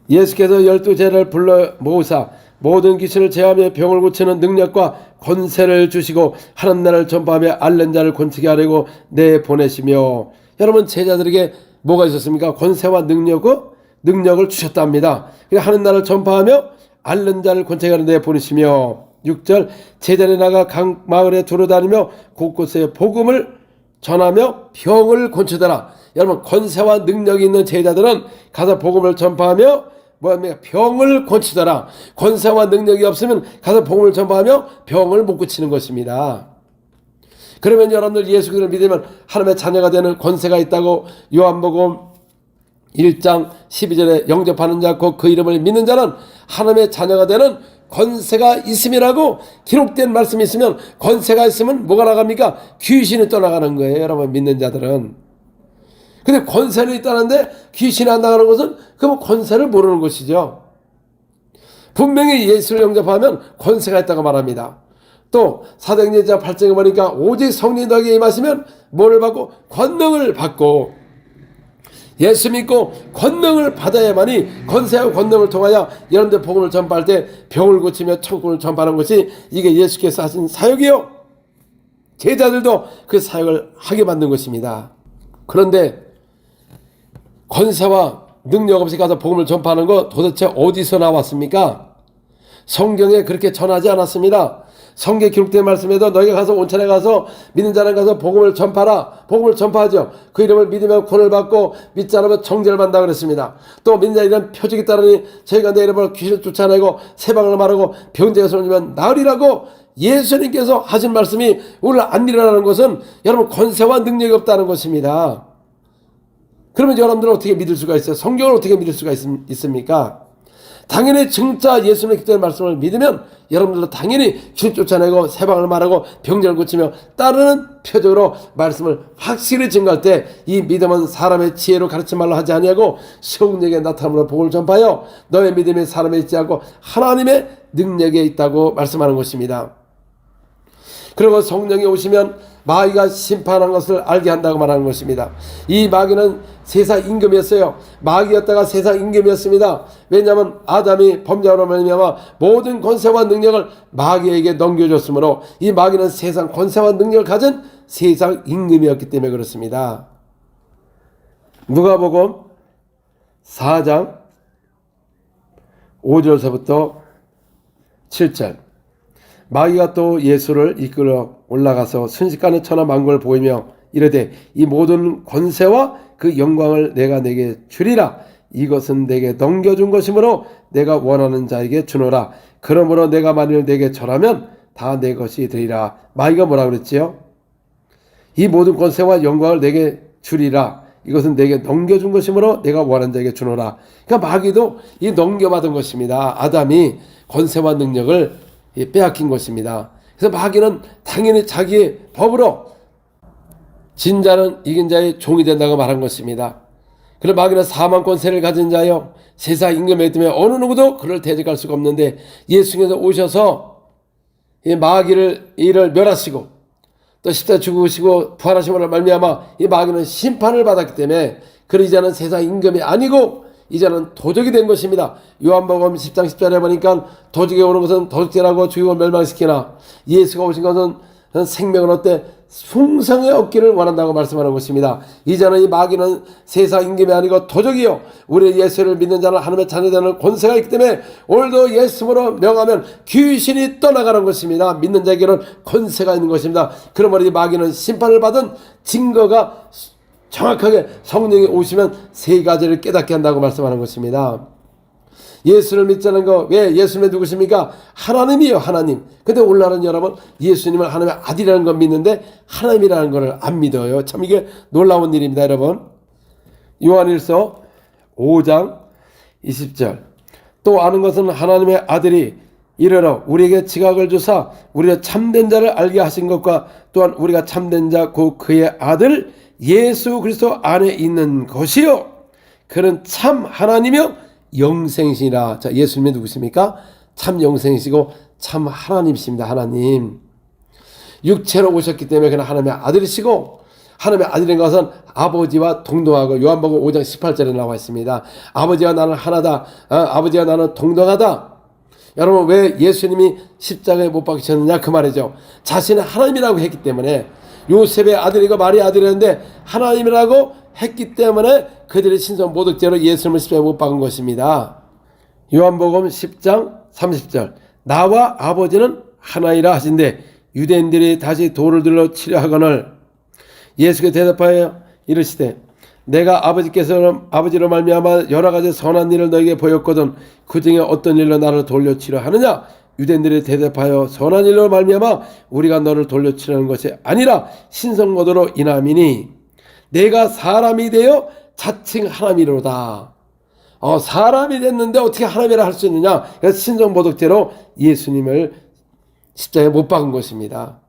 예수께서 12제자를 불러 모으사 모든 귀신을 제하며 병을 고치는 능력과 권세를 주시고 하는 나라를 전파하며 앓는 자를 권치게 하려고 내보내시며, 여러분 제자들에게 뭐가 있었습니까? 권세와 능력을 주셨답니다. 하는 나라를 전파하며 앓는 자를 권치게 하려 내보내시며, 6절 제자들이 나가 각 마을에 두루다니며 곳곳에 복음을 전하며 병을 고치더라. 여러분 권세와 능력이 있는 제자들은 가서 복음을 전파하며 뭐합니까? 병을 고치더라. 권세와 능력이 없으면 가서 복음을 전파하며 병을 못 고치는 것입니다. 그러면 여러분들 예수 그리스도를 믿으면 하나님의 자녀가 되는 권세가 있다고 요한복음 1장 12절에 영접하는 자 곧 그 이름을 믿는 자는 하나님의 자녀가 되는 권세가 있음이라고 기록된 말씀이 있으면, 권세가 있으면 뭐가 나갑니까? 귀신이 떠나가는 거예요. 여러분 믿는 자들은. 근데 권세는 있다는데 귀신이 안 나가는 것은 그럼 권세를 모르는 것이죠. 분명히 예수를 영접하면 권세가 있다고 말합니다. 또 사도행전 8장에 보니까 오직 성령이 너에게 임하시면 뭐를 받고? 권능을 받고, 예수 믿고 권능을 받아야만이 권세와 권능을 통하여 여러분들 복음을 전파할 때 병을 고치며 천국을 전파하는 것이 이게 예수께서 하신 사역이요. 제자들도 그 사역을 하게 만든 것입니다. 그런데 권세와 능력 없이 가서 복음을 전파하는 거 도대체 어디서 나왔습니까? 성경에 그렇게 전하지 않았습니다. 성경에 기록된 말씀에도 너희가 가서 온천에 가서 믿는 자는 가서 복음을 전파하라. 복음을 전파하죠. 그 이름을 믿으면 구원을 받고 믿지 않으면 정죄를 받는다 그랬습니다. 또 믿는 자 이런 표적이 따르니 저희가 내 이름으로 귀신을 쫓아내고 세방을 말하고 병자가 손이면 나으리라고 예수님께서 하신 말씀이 오늘 안 일어나는 것은 여러분 권세와 능력이 없다는 것입니다. 그러면 여러분들은 어떻게 믿을 수가 있어요? 성경을 어떻게 믿을 수가 있습니까? 당연히 진짜 예수님의 기도의 말씀을 믿으면 여러분들도 당연히 귀신 쫓아내고 세방을 말하고 병자를 고치며 따르는 표적으로 말씀을 확실히 증거할 때 이 믿음은 사람의 지혜로 가르치 말로 하지 아니하고 성령의 나타남으로 복음을 전파하여 너의 믿음이 사람에 있지 않고 하나님의 능력에 있다고 말씀하는 것입니다. 그리고 성령이 오시면 마귀가 심판한 것을 알게 한다고 말하는 것입니다. 이 마귀는 세상 임금이었어요. 마귀였다가 세상 임금이었습니다. 왜냐하면 아담이 범죄함으로 말미암아 모든 권세와 능력을 마귀에게 넘겨줬으므로 이 마귀는 세상 권세와 능력을 가진 세상 임금이었기 때문에 그렇습니다. 누가복음 4장 5절서부터 7절. 마귀가 또 예수를 이끌어 올라가서 순식간에 천하 만국을 보이며 이르되 이 모든 권세와 그 영광을 내가 내게 주리라. 이것은 내게 넘겨준 것이므로 내가 원하는 자에게 주노라. 그러므로 내가 만일 내게 절하면 다 내 것이 되리라. 마귀가 뭐라 그랬지요? 이 모든 권세와 영광을 내게 주리라. 이것은 내게 넘겨준 것이므로 내가 원하는 자에게 주노라. 그러니까 마귀도 이 넘겨받은 것입니다. 아담이 권세와 능력을 빼앗긴 것입니다. 그래서 마귀는 당연히 자기의 법으로 진 자는 이긴 자의 종이 된다고 말한 것입니다. 그럼 마귀는 사망 권세를 가진 자요, 세상 임금이기 때문에 어느 누구도 그를 대적할 수가 없는데, 예수님께서 오셔서 이 마귀를 이를 멸하시고 또 십자가 죽으시고 부활하심으로 말미암아 이 마귀는 심판을 받았기 때문에 그는 이제는 세상 임금이 아니고 이제는 도적이 된 것입니다. 요한복음 10장 10절에 보니까 도적이 오는 것은 도적질하고 죽이고 멸망시키나 예수가 오신 것은 생명을 얻되 풍성히 얻기를 원한다고 말씀하는 것입니다. 이제는 이 마귀는 세상 임금이 아니고 도적이요, 우리 예수를 믿는 자는 하나님의 자녀되는 권세가 있기 때문에 오늘도 예수로 명하면 귀신이 떠나가는 것입니다. 믿는 자에게는 권세가 있는 것입니다. 그러므로 이 마귀는 심판을 받은 증거가 정확하게 성령이 오시면 세 가지를 깨닫게 한다고 말씀하는 것입니다. 예수를 믿자는 거, 왜 예수님이 누구십니까? 하나님이에요, 하나님. 근데 오늘날은 여러분 예수님을 하나님의 아들이라는 걸 믿는데 하나님이라는 걸 안 믿어요. 참 이게 놀라운 일입니다, 여러분. 요한일서 5장 20절. 또 아는 것은 하나님의 아들이 이르러 우리에게 지각을 주사 우리가 참된 자를 알게 하신 것과 또한 우리가 참된 자 곧 그의 아들 예수 그리스도 안에 있는 것이요, 그는 참 하나님이요 영생이시라. 자, 예수님이 누구십니까? 참 영생이시고 참 하나님이십니다. 하나님. 육체로 오셨기 때문에 그는 하나님의 아들이시고, 하나님의 아들인 것은 아버지와 동등하고, 요한복음 5장 18절에 나와 있습니다. 아버지와 나는 하나다. 아버지와 나는 동등하다. 여러분, 왜 예수님이 십자가에 못 박히셨느냐 그 말이죠. 자신은 하나님이라고 했기 때문에, 요셉의 아들이고 마리아 아들이었는데 하나님이라고 했기 때문에 그들의 신성 모독죄로 예수님을 십자가에 못 박은 것입니다. 요한복음 10장 30절. 나와 아버지는 하나이라 하신대 유대인들이 다시 돌을 들러 치려 하거늘 예수께 대답하여 이르시되 내가 아버지로 말미암아 여러 가지 선한 일을 너에게 보였거든 그 중에 어떤 일로 나를 돌려치려 하느냐? 유대인들이 대답하여 선한 일로 말미암아 우리가 너를 돌려치려는 것이 아니라 신성모독으로 인함이니 내가 사람이 되어 자칭 하나님이로다. 사람이 됐는데 어떻게 하나님이라 할 수 있느냐? 그래서 신성모독죄로 예수님을 십자가에 못 박은 것입니다.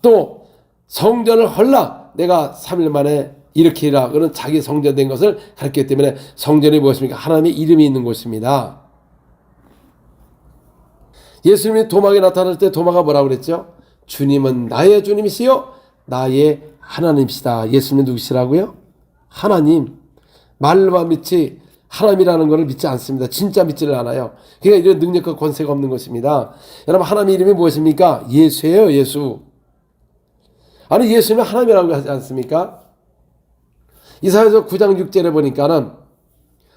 또 성전을 헐라 내가 3일 만에 일으키리라. 그는 자기 성전된 것을 가르쳤기 때문에 성전이 무엇입니까? 하나님의 이름이 있는 곳입니다. 예수님이 도마에 나타날 때 도마가 뭐라고 그랬죠? 주님은 나의 주님이시요 나의 하나님이시다. 예수님은 누구시라고요? 하나님. 말로만 믿지 하나님이라는 것을 믿지 않습니다. 진짜 믿지를 않아요. 그러니까 이런 능력과 권세가 없는 것입니다. 여러분, 하나님 이름이 무엇입니까? 예수예요, 예수. 아니, 예수님은 하나님이라고 하지 않습니까? 이사야서 9장 6절에 보니까는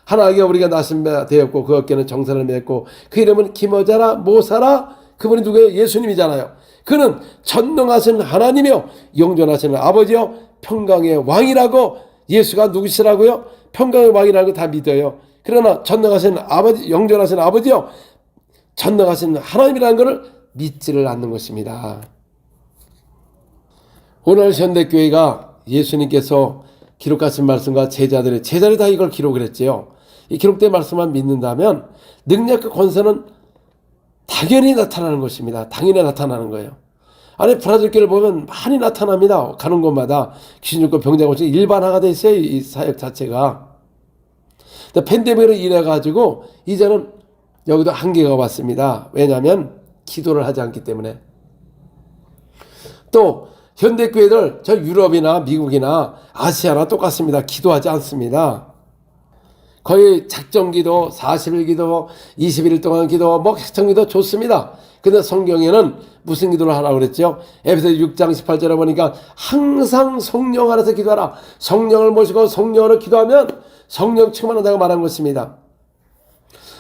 하나님께 우리가 나신 바 되었고 그 어깨는 정사를 맺고 그 이름은 기모자라 모사라. 그분이 누구예요? 예수님이잖아요. 그는 전능하신 하나님이요 영존하시는 아버지요 평강의 왕이라고. 예수가 누구시라고요? 평강의 왕이라는 거 다 믿어요. 그러나 전능하신 아버지, 영존하신 아버지요 전능하신 하나님이라는 것을 믿지를 않는 것입니다. 오늘 현대교회가 예수님께서 기록하신 말씀과 제자들이 다 이걸 기록을 했지요. 이 기록된 말씀만 믿는다면 능력과 권세는 당연히 나타나는 것입니다. 당연히 나타나는 거예요. 아니, 브라질 교회를 보면 많이 나타납니다. 가는 곳마다 귀신 죽고 병자 고치고 일반화가 돼 있어요. 이 사역 자체가. 팬데믹으로 인해가지고 이제는 여기도 한계가 왔습니다. 왜냐하면 기도를 하지 않기 때문에. 또 현대교회들 저 유럽이나 미국이나 아시아나 똑같습니다. 기도하지 않습니다. 거의 작정기도, 40일 기도, 21일 동안 기도, 작정기도 좋습니다. 근데 성경에는 무슨 기도를 하라고 그랬죠? 에베소서 6장 18절에 보니까 항상 성령 안에서 기도하라. 성령을 모시고 성령으로 기도하면 성령 충만하다고 말한 것입니다.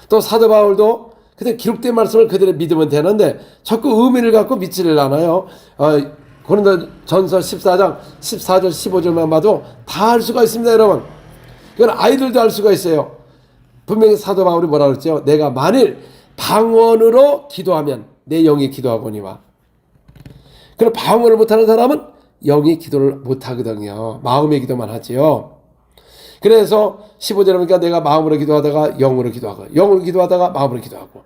또 사도 바울도 그때 기록된 말씀을 그대로 믿으면 되는데 자꾸 의미를 갖고 믿지를 않아요. 고린도전서 14장 14절 15절만 봐도 다 알 수가 있습니다, 여러분. 이건 아이들도 알 수가 있어요. 분명히 사도 바울이 뭐라 그랬죠? 내가 만일 방언으로 기도하면 내 영이 기도하거니와. 그럼 방언을 못하는 사람은 영이 기도를 못하거든요. 마음의 기도만 하지요. 그래서 15절에 보니까 내가 마음으로 기도하다가 영으로 기도하고, 영으로 기도하다가 마음으로 기도하고,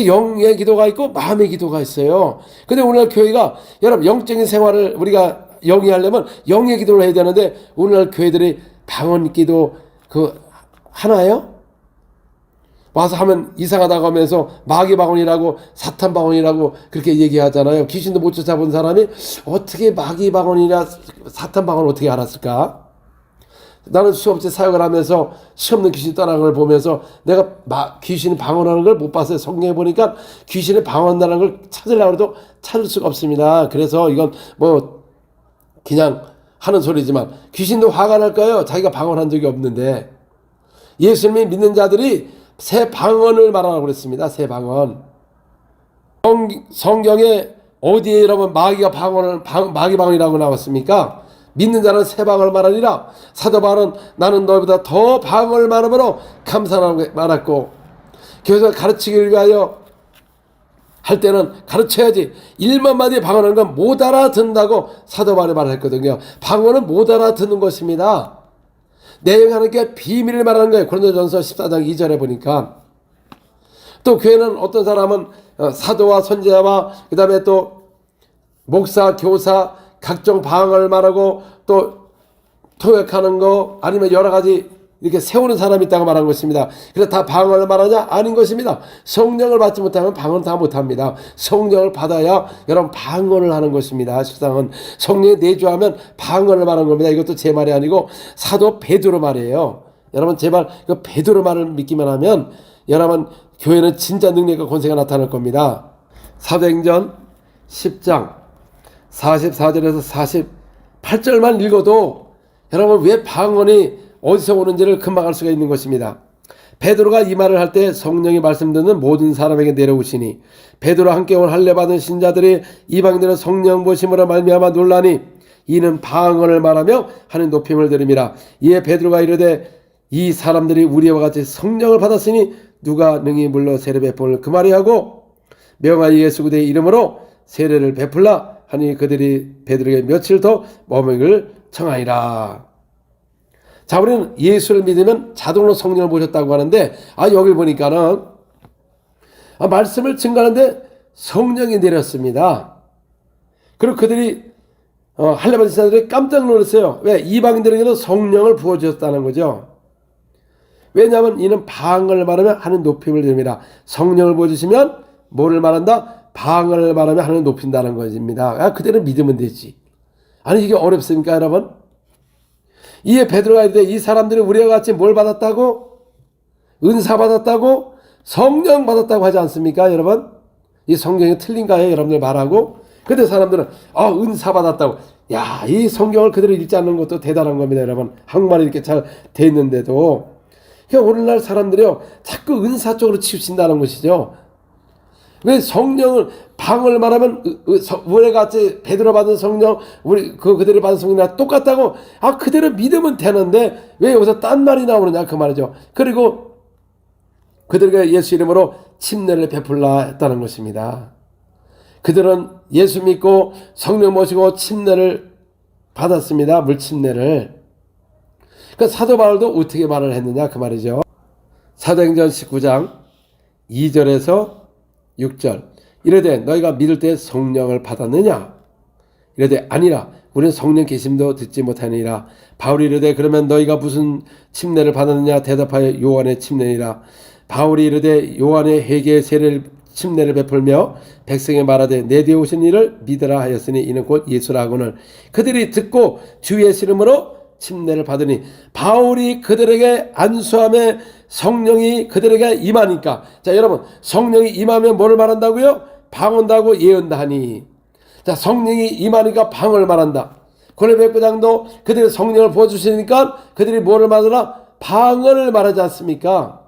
영의 기도가 있고 마음의 기도가 있어요. 근데 오늘날 교회가, 여러분, 영적인 생활을 우리가 영위하려면 영의 기도를 해야 되는데, 오늘날 교회들이 방언 기도 하나요? 와서 하면 이상하다고 하면서 마귀 방언이라고 사탄 방언이라고 그렇게 얘기하잖아요. 귀신도 못 쫓아본 사람이 어떻게 마귀 방언이나 사탄 방언을 어떻게 알았을까? 나는 수없이 사역을 하면서 시없는 귀신 떠나는 걸 보면서 내가 귀신이 방언하는 걸 못 봤어요. 성경에 보니까 귀신이 방언하는 걸 찾으려고 해도 찾을 수가 없습니다. 그래서 이건 뭐 그냥 하는 소리지만 귀신도 화가 날 거예요. 자기가 방언한 적이 없는데. 예수님이 믿는 자들이 새 방언을 말하라고 그랬습니다. 새 방언. 성경에 어디에 여러분 마귀 방언이라고 나왔습니까? 믿는 자는 새 방언을 말하니라. 사도 바울은 나는 너희보다 더 방언을 말함으로 감사하라고 말했고, 교회에서 가르치기를 위하여 할 때는 가르쳐야지. 1만 마디 방언하는 건 못 알아듣는다고 사도 바울이 말했거든요. 방언은 못 알아듣는 것입니다. 내용하는 게 비밀을 말하는 거예요. 고린도전서 14장 2절에 보니까. 또 교회는 어떤 사람은 사도와 선지자와 그 다음에 또 목사, 교사, 각종 방언을 말하고 또 통역하는 거 아니면 여러 가지 이렇게 세우는 사람이 있다고 말한 것입니다. 그래서 다 방언을 말하냐? 아닌 것입니다. 성령을 받지 못하면 방언 다 못합니다. 성령을 받아야 여러분 방언을 하는 것입니다. 실상은 성령이 내주하면 방언을 말하는 겁니다. 이것도 제 말이 아니고 사도 베드로 말이에요. 여러분 제발 그 베드로 말을 믿기만 하면 여러분 교회는 진짜 능력과 권세가 나타날 겁니다. 사도행전 10장 44절에서 48절만 읽어도 여러분 왜 방언이 어디서 오는지를 금방 알 수가 있는 것입니다. 베드로가 이 말을 할 때 성령이 말씀 듣는 모든 사람에게 내려오시니 베드로와 함께 온 할례 받은 신자들이 이방인들은 성령 보심으로 말미암아 놀라니 이는 방언을 말하며 하는 높임을 들음이라. 이에 베드로가 이르되 이 사람들이 우리와 같이 성령을 받았으니 누가 능히 물러 세례 베풀을 그 말이 하고 명하여 예수 그대의 이름으로 세례를 베풀라 하니 그들이 베드로에게 며칠 더 머무기를 청하니라. 자, 우리는 예수를 믿으면 자동으로 성령을 보셨다고 하는데, 여길 보니까는, 말씀을 증거하는데 성령이 내렸습니다. 그리고 그들이, 할례 받은 사람들이 깜짝 놀랐어요. 왜? 이방인들에게도 성령을 부어주셨다는 거죠. 왜냐하면 이는 방언을 말하며 하는 높임을 드립니다. 성령을 부어주시면 뭐를 말한다? 방언을 말하며 하는 높인다는 것입니다. 그대로 믿으면 되지. 아니, 이게 어렵습니까, 여러분? 이에 베드로가 이르되 이 사람들이 우리와 같이 뭘 받았다고? 은사 받았다고? 성령 받았다고 하지 않습니까, 여러분? 이 성경이 틀린가요, 여러분들 말하고? 근데 사람들은 은사 받았다고. 야, 이 성경을 그대로 읽지 않는 것도 대단한 겁니다, 여러분. 한국말이 이렇게 잘 돼 있는데도. 그러니까 오늘날 사람들이요 자꾸 은사 쪽으로 치우친다는 것이죠. 왜 성령을 방언을 말하면 우리 같이 베드로 받은 성령 우리 그들이 받은 성령이랑 똑같다고 그대로 믿으면 되는데 왜 여기서 딴 말이 나오느냐 그 말이죠. 그리고 그들에게 예수 이름으로 침례를 베풀라 했다는 것입니다. 그들은 예수 믿고 성령 모시고 침례를 받았습니다. 물침례를. 그 사도 바울도 어떻게 말을 했느냐 그 말이죠. 사도행전 19장 2절에서 6절 이르되 너희가 믿을 때 성령을 받았느냐? 이르되 아니라 우리는 성령 계심도 듣지 못하니라. 바울이 이르되 그러면 너희가 무슨 침례를 받았느냐? 대답하여 요한의 침례니라. 바울이 이르되 요한의 회개의 세례를 침례를 베풀며 백성에 말하되 내 뒤에 오신 이를 믿으라 하였으니 이는 곧 예수라고는 그들이 듣고 주 예수 이름으로 침례를 받으니 바울이 그들에게 안수함에 성령이 그들에게 임하니까 자 여러분 성령이 임하면 뭐를 말한다고요? 방언도 하고 예언도 하니 자 성령이 임하니까 방언을 말한다. 고레백부장도 그들의 성령을 부어주시니까 그들이 뭐를 말하나? 방언을 말하지 않습니까?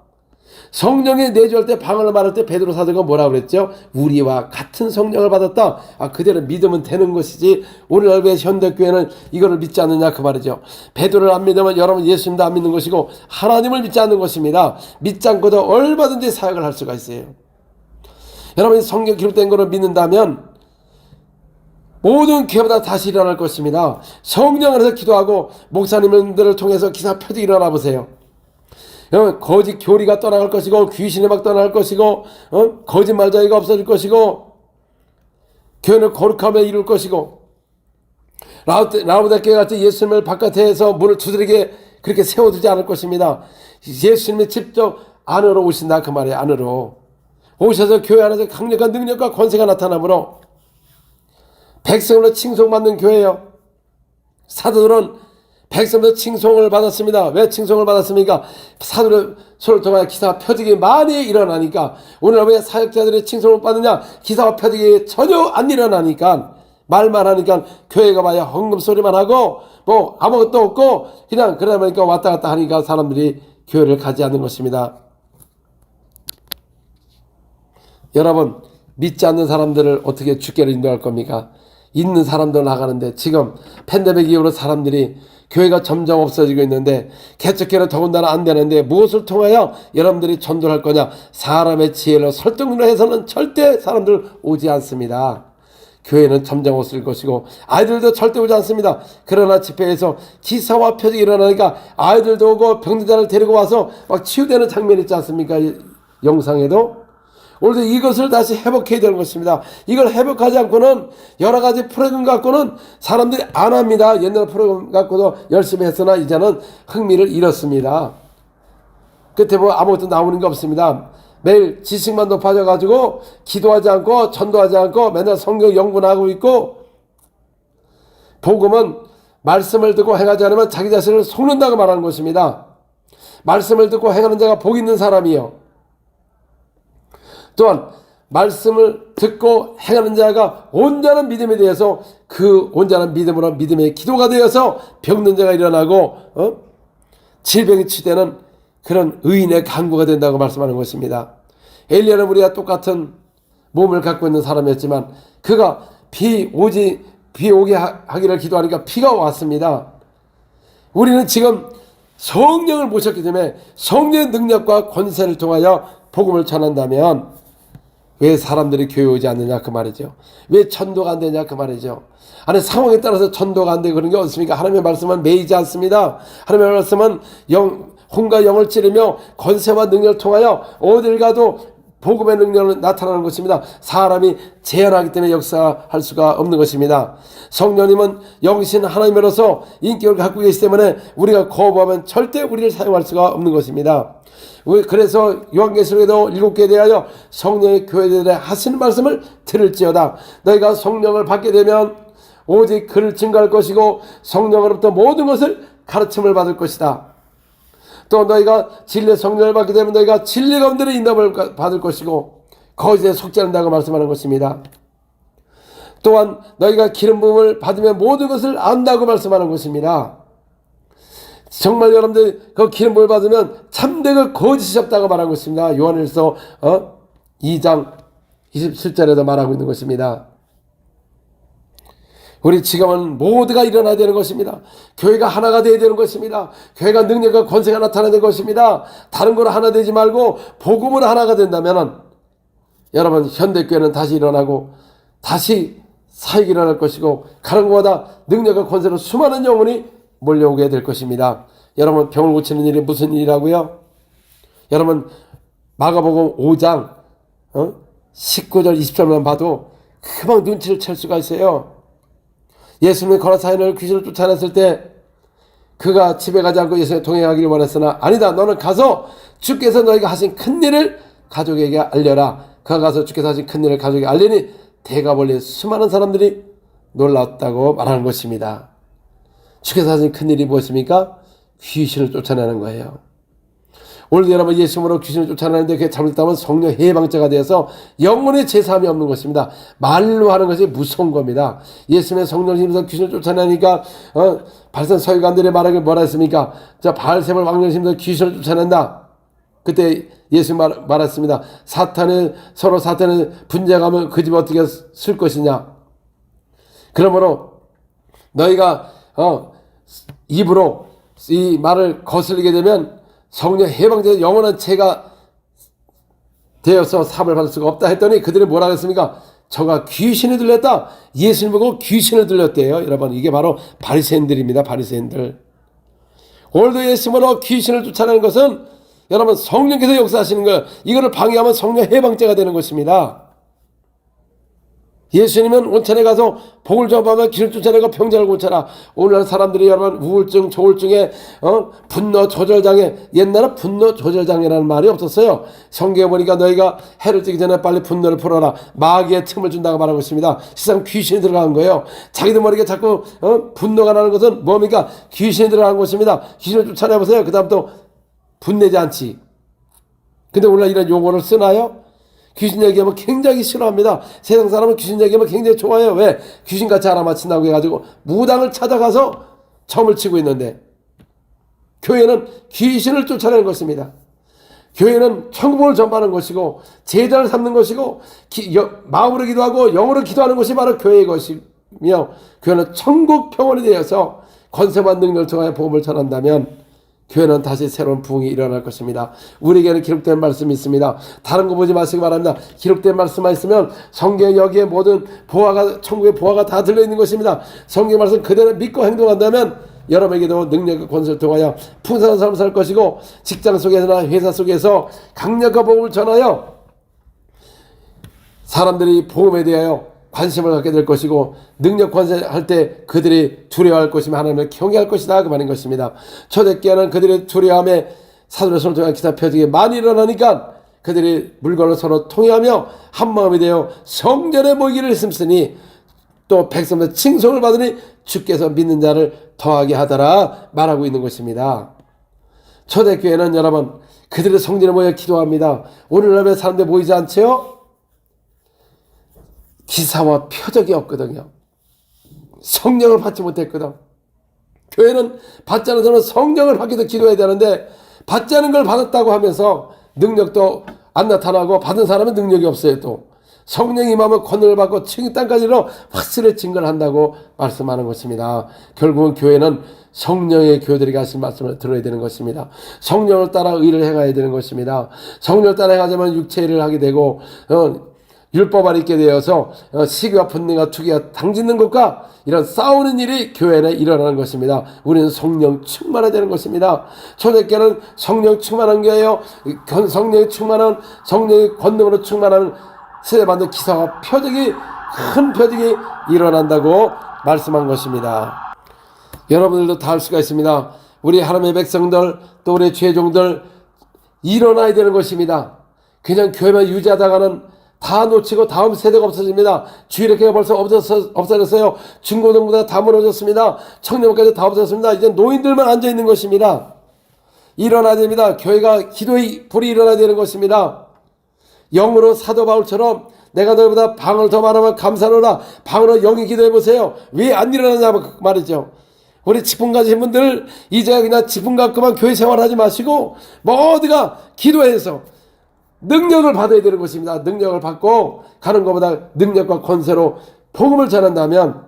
성령이 내주할 때 방언을 말할 때 베드로 사도가 뭐라 그랬죠? 우리와 같은 성령을 받았다. 그대로 믿으면 되는 것이지 오늘날의 현대교회는 이거를 믿지 않느냐 그 말이죠. 베드로를 안 믿으면 여러분 예수님도 안 믿는 것이고 하나님을 믿지 않는 것입니다. 믿지 않고도 얼마든지 사역을 할 수가 있어요. 여러분이 성경 기록된 것을 믿는다면 모든 교회보다 다시 일어날 것입니다. 성령 안에서 기도하고 목사님들을 통해서 기사 표적이 일어나 보세요. 거짓 교리가 떠나갈 것이고 귀신이 막 떠나갈 것이고 거짓말자이가 없어질 것이고 교회는 거룩함에 이룰 것이고 라우데 교회 같이 예수님을 바깥에서 문을 두드리게 그렇게 세워두지 않을 것입니다. 예수님이 직접 안으로 오신다 그 말이에요. 안으로 오셔서 교회 안에서 강력한 능력과 권세가 나타나므로 백성으로 칭송받는 교회예요. 사도들은 백성으로 칭송을 받았습니다. 왜 칭송을 받았습니까? 사도를 통하여 기사와 표적이 많이 일어나니까. 오늘 왜 사역자들이 칭송을 받느냐? 기사와 표적이 전혀 안 일어나니까, 말만 하니까 교회가 봐야 헌금 소리만 하고 뭐 아무것도 없고 그냥 그러다 보니까 왔다 갔다 하니까 사람들이 교회를 가지 않는 것입니다. 여러분, 믿지 않는 사람들을 어떻게 주께로 인도할 겁니까? 있는 사람도 나가는데 지금 팬데믹 이후로 사람들이 교회가 점점 없어지고 있는데 개척교회는 더군다나 안 되는데 무엇을 통하여 여러분들이 전도할 거냐? 사람의 지혜로 설득으로 해서는 절대 사람들 오지 않습니다. 교회는 점점 없을 것이고 아이들도 절대 오지 않습니다. 그러나 집회에서 기사와 표적이 일어나니까 아이들도 오고 병자를 데리고 와서 막 치유되는 장면이 있지 않습니까? 영상에도. 오늘도 이것을 다시 회복해야 되는 것입니다. 이걸 회복하지 않고는 여러 가지 프로그램 갖고는 사람들이 안 합니다. 옛날 프로그램 갖고도 열심히 했으나 이제는 흥미를 잃었습니다. 끝에 보면 아무것도 나오는 게 없습니다. 매일 지식만 높아져가지고 기도하지 않고 전도하지 않고 맨날 성경 연구하고 있고, 복음은 말씀을 듣고 행하지 않으면 자기 자신을 속는다고 말하는 것입니다. 말씀을 듣고 행하는 자가 복 있는 사람이요. 또한 말씀을 듣고 행하는 자가 온전한 믿음에 대해서 그 온전한 믿음으로 믿음의 기도가 되어서 병든 자가 일어나고 질병이 치유되는 그런 의인의 간구가 된다고 말씀하는 것입니다. 엘리야는 우리가 똑같은 몸을 갖고 있는 사람이었지만 그가 비 오게 하기를 기도하니까 비가 왔습니다. 우리는 지금 성령을 모셨기 때문에 성령의 능력과 권세를 통하여 복음을 전한다면 왜 사람들이 교회 오지 않느냐 그 말이죠. 왜 전도가 안 되냐 그 말이죠. 아니 상황에 따라서 전도가 안 되고 그런 게 없습니까? 하나님의 말씀은 매이지 않습니다. 하나님의 말씀은 혼과 영을 찌르며 권세와 능력을 통하여 어딜 가도 복음의 능력을 나타나는 것입니다. 사람이 제한하기 때문에 역사할 수가 없는 것입니다. 성령님은 영신 하나님으로서 인격을 갖고 계시기 때문에 우리가 거부하면 절대 우리를 사용할 수가 없는 것입니다. 그래서 요한계시록에도 7개에 대하여 성령의 교회들에 하시는 말씀을 들을지어다. 너희가 성령을 받게 되면 오직 그를 증거할 것이고 성령으로부터 모든 것을 가르침을 받을 것이다. 또 너희가 진리의 성령을 받게 되면 너희가 진리 가운데로 인도함을 받을 것이고 거짓에 속지 않는다고 말씀하는 것입니다. 또한 너희가 기름 부음을 받으면 모든 것을 안다고 말씀하는 것입니다. 정말 여러분들 그 기름 부음을 받으면 참되고 거짓이 없다고 말하는 것입니다. 요한일서 2장 27절에도 말하고 있는 것입니다. 우리 지금은 모두가 일어나야 되는 것입니다. 교회가 하나가 되어야 되는 것입니다. 교회가 능력과 권세가 나타나야 되는 것입니다. 다른 거로 하나 되지 말고 복음으로 하나가 된다면 여러분 현대교회는 다시 일어나고 다시 사역이 일어날 것이고 가는 것보다 능력과 권세로 수많은 영혼이 몰려오게 될 것입니다. 여러분 병을 고치는 일이 무슨 일이라고요? 여러분 마가복음 5장 19절 20절만 봐도 금방 눈치를 챌 수가 있어요. 예수님이 거라사인을 귀신을 쫓아냈을 때 그가 집에 가지 않고 예수님과 동행하기를 원했으나 아니다 너는 가서 주께서 너희가 하신 큰 일을 가족에게 알려라. 그가 가서 주께서 하신 큰 일을 가족에게 알리니 대가 벌린 수많은 사람들이 놀랐다고 말하는 것입니다. 주께서 하신 큰 일이 무엇입니까? 귀신을 쫓아내는 거예요. 오늘 여러분 예수님으로 귀신을 쫓아내는데 그게 잘못하면 성령 해방자가 되어서 영혼의 제사함이 없는 것입니다. 말로 하는 것이 무서운 겁니다. 예수님의 성령을 힘써 귀신을 쫓아내니까 발산 서기관들의 말하기 뭐라 했습니까? 자 바알세불 왕녀를 힘써 귀신을 쫓아낸다. 그때 예수 말했습니다. 서로 사탄의 분쟁하면 그 집 어떻게 쓸 것이냐. 그러므로 너희가 입으로 이 말을 거슬리게 되면 성령 해방자 영원한 죄가 되어서 사함을 받을 수가 없다 했더니 그들이 뭐라 했습니까? 저가 귀신을 들렸다. 예수님 보고 귀신을 들렸대요. 여러분, 이게 바로 바리새인들입니다. 바리새인들. 오늘도 예수님으로 귀신을 쫓아내는 것은 여러분 성령께서 역사하시는 거예요. 이거를 방해하면 성령 해방죄가 되는 것입니다. 예수님은 온천에 가서 복을 전하며 귀신을 쫓아내고 병자를 고쳐라. 오늘날 사람들이 여러분 우울증, 조울증에 분노 조절장애, 옛날에 분노 조절장애라는 말이 없었어요. 성경에 보니까 너희가 해를 뜨기 전에 빨리 분노를 풀어라. 마귀의 틈을 준다고 말하고 있습니다. 세상 귀신이 들어간 거예요. 자기들 머리가 자꾸 분노가 나는 것은 뭡니까? 귀신이 들어간 것입니다. 귀신을 쫓아내보세요. 그 다음 또 분내지 않지. 근데 오늘날 이런 용어를 쓰나요? 귀신 얘기하면 굉장히 싫어합니다. 세상 사람은 귀신 얘기하면 굉장히 좋아해요. 왜? 귀신같이 알아맞힌다고 해가지고 무당을 찾아가서 점을 치고 있는데, 교회는 귀신을 쫓아내는 것입니다. 교회는 천국을 전파하는 것이고 제자를 삼는 것이고 마음으로 기도하고 영으로 기도하는 것이 바로 교회의 것이며, 교회는 천국 병원이 되어서 권세만 능력을 통하여 복음을 전한다면 교회는 다시 새로운 부흥이 일어날 것입니다. 우리에게는 기록된 말씀이 있습니다. 다른 거 보지 마시기 바랍니다. 기록된 말씀만 있으면 성경 여기에 모든 보화가, 천국의 보화가 다 들려있는 것입니다. 성경 말씀 그대로 믿고 행동한다면 여러분에게도 능력과 권세를 통하여 풍성한 삶을 살 것이고, 직장 속에서나 회사 속에서 강력한 복음을 전하여 사람들이 복음에 대하여 관심을 갖게 될 것이고, 능력 권세할 때 그들이 두려워할 것이며 하나님을 경외할 것이다, 그 말인 것입니다. 초대교회는 그들의 두려움에 사도의 손을 통한 기사 표적이 많이 일어나니까 그들이 물건을 서로 통해하며 한마음이 되어 성전에 모이기를 힘쓰니 또 백성들 칭송을 받으니 주께서 믿는 자를 더하게 하더라 말하고 있는 것입니다. 초대교회는 여러분 그들의 성전에 모여 기도합니다. 오늘날의 사람들 모이지 않죠? 기사와 표적이 없거든요. 성령을 받지 못했거든. 교회는 받지 않은 사람은 성령을 받기 위해서 기도해야 되는데, 받지 않은 걸 받았다고 하면서 능력도 안 나타나고 받은 사람은 능력이 없어요. 또 성령이 임하면 권능을 받고 층이 땅까지로 확실히 증거를 한다고 말씀하는 것입니다. 결국은 교회는 성령의 교들이 하신 말씀을 들어야 되는 것입니다. 성령을 따라 의를 행해야 되는 것입니다. 성령을 따라 행하자면 육체를 하게 되고 율법 아래 있게 되어서 시기와 분쟁과 투기가 당짓는 것과 이런 싸우는 일이 교회 안에 일어나는 것입니다. 우리는 성령 충만해야 되는 것입니다. 초대교회는 성령 충만한 교회요, 성령이 충만한, 성령의 권능으로 충만한 세례받는 기사와 표적이, 큰 표적이 일어난다고 말씀한 것입니다. 여러분들도 다 할 수가 있습니다. 우리 하나님의 백성들, 또 우리 죄종들 일어나야 되는 것입니다. 그냥 교회만 유지하다가는 다 놓치고 다음 세대가 없어집니다. 주일학교가 벌써 없어졌어요. 중고등부가 다 무너졌습니다. 청년부까지 다 없어졌습니다. 이제 노인들만 앉아있는 것입니다. 일어나야 됩니다. 교회가 기도의 불이 일어나야 되는 것입니다. 영으로 사도 바울처럼 내가 너희보다 방언을 더 말하면 감사하노라. 방언으로 영이 기도해보세요. 왜 안 일어나냐 말이죠. 우리 직분 가진 분들 이제 그냥 직분 갖고만 교회 생활하지 마시고 모두가 기도해서 능력을 받아야 되는 것입니다. 능력을 받고 가는 것보다 능력과 권세로 복음을 전한다면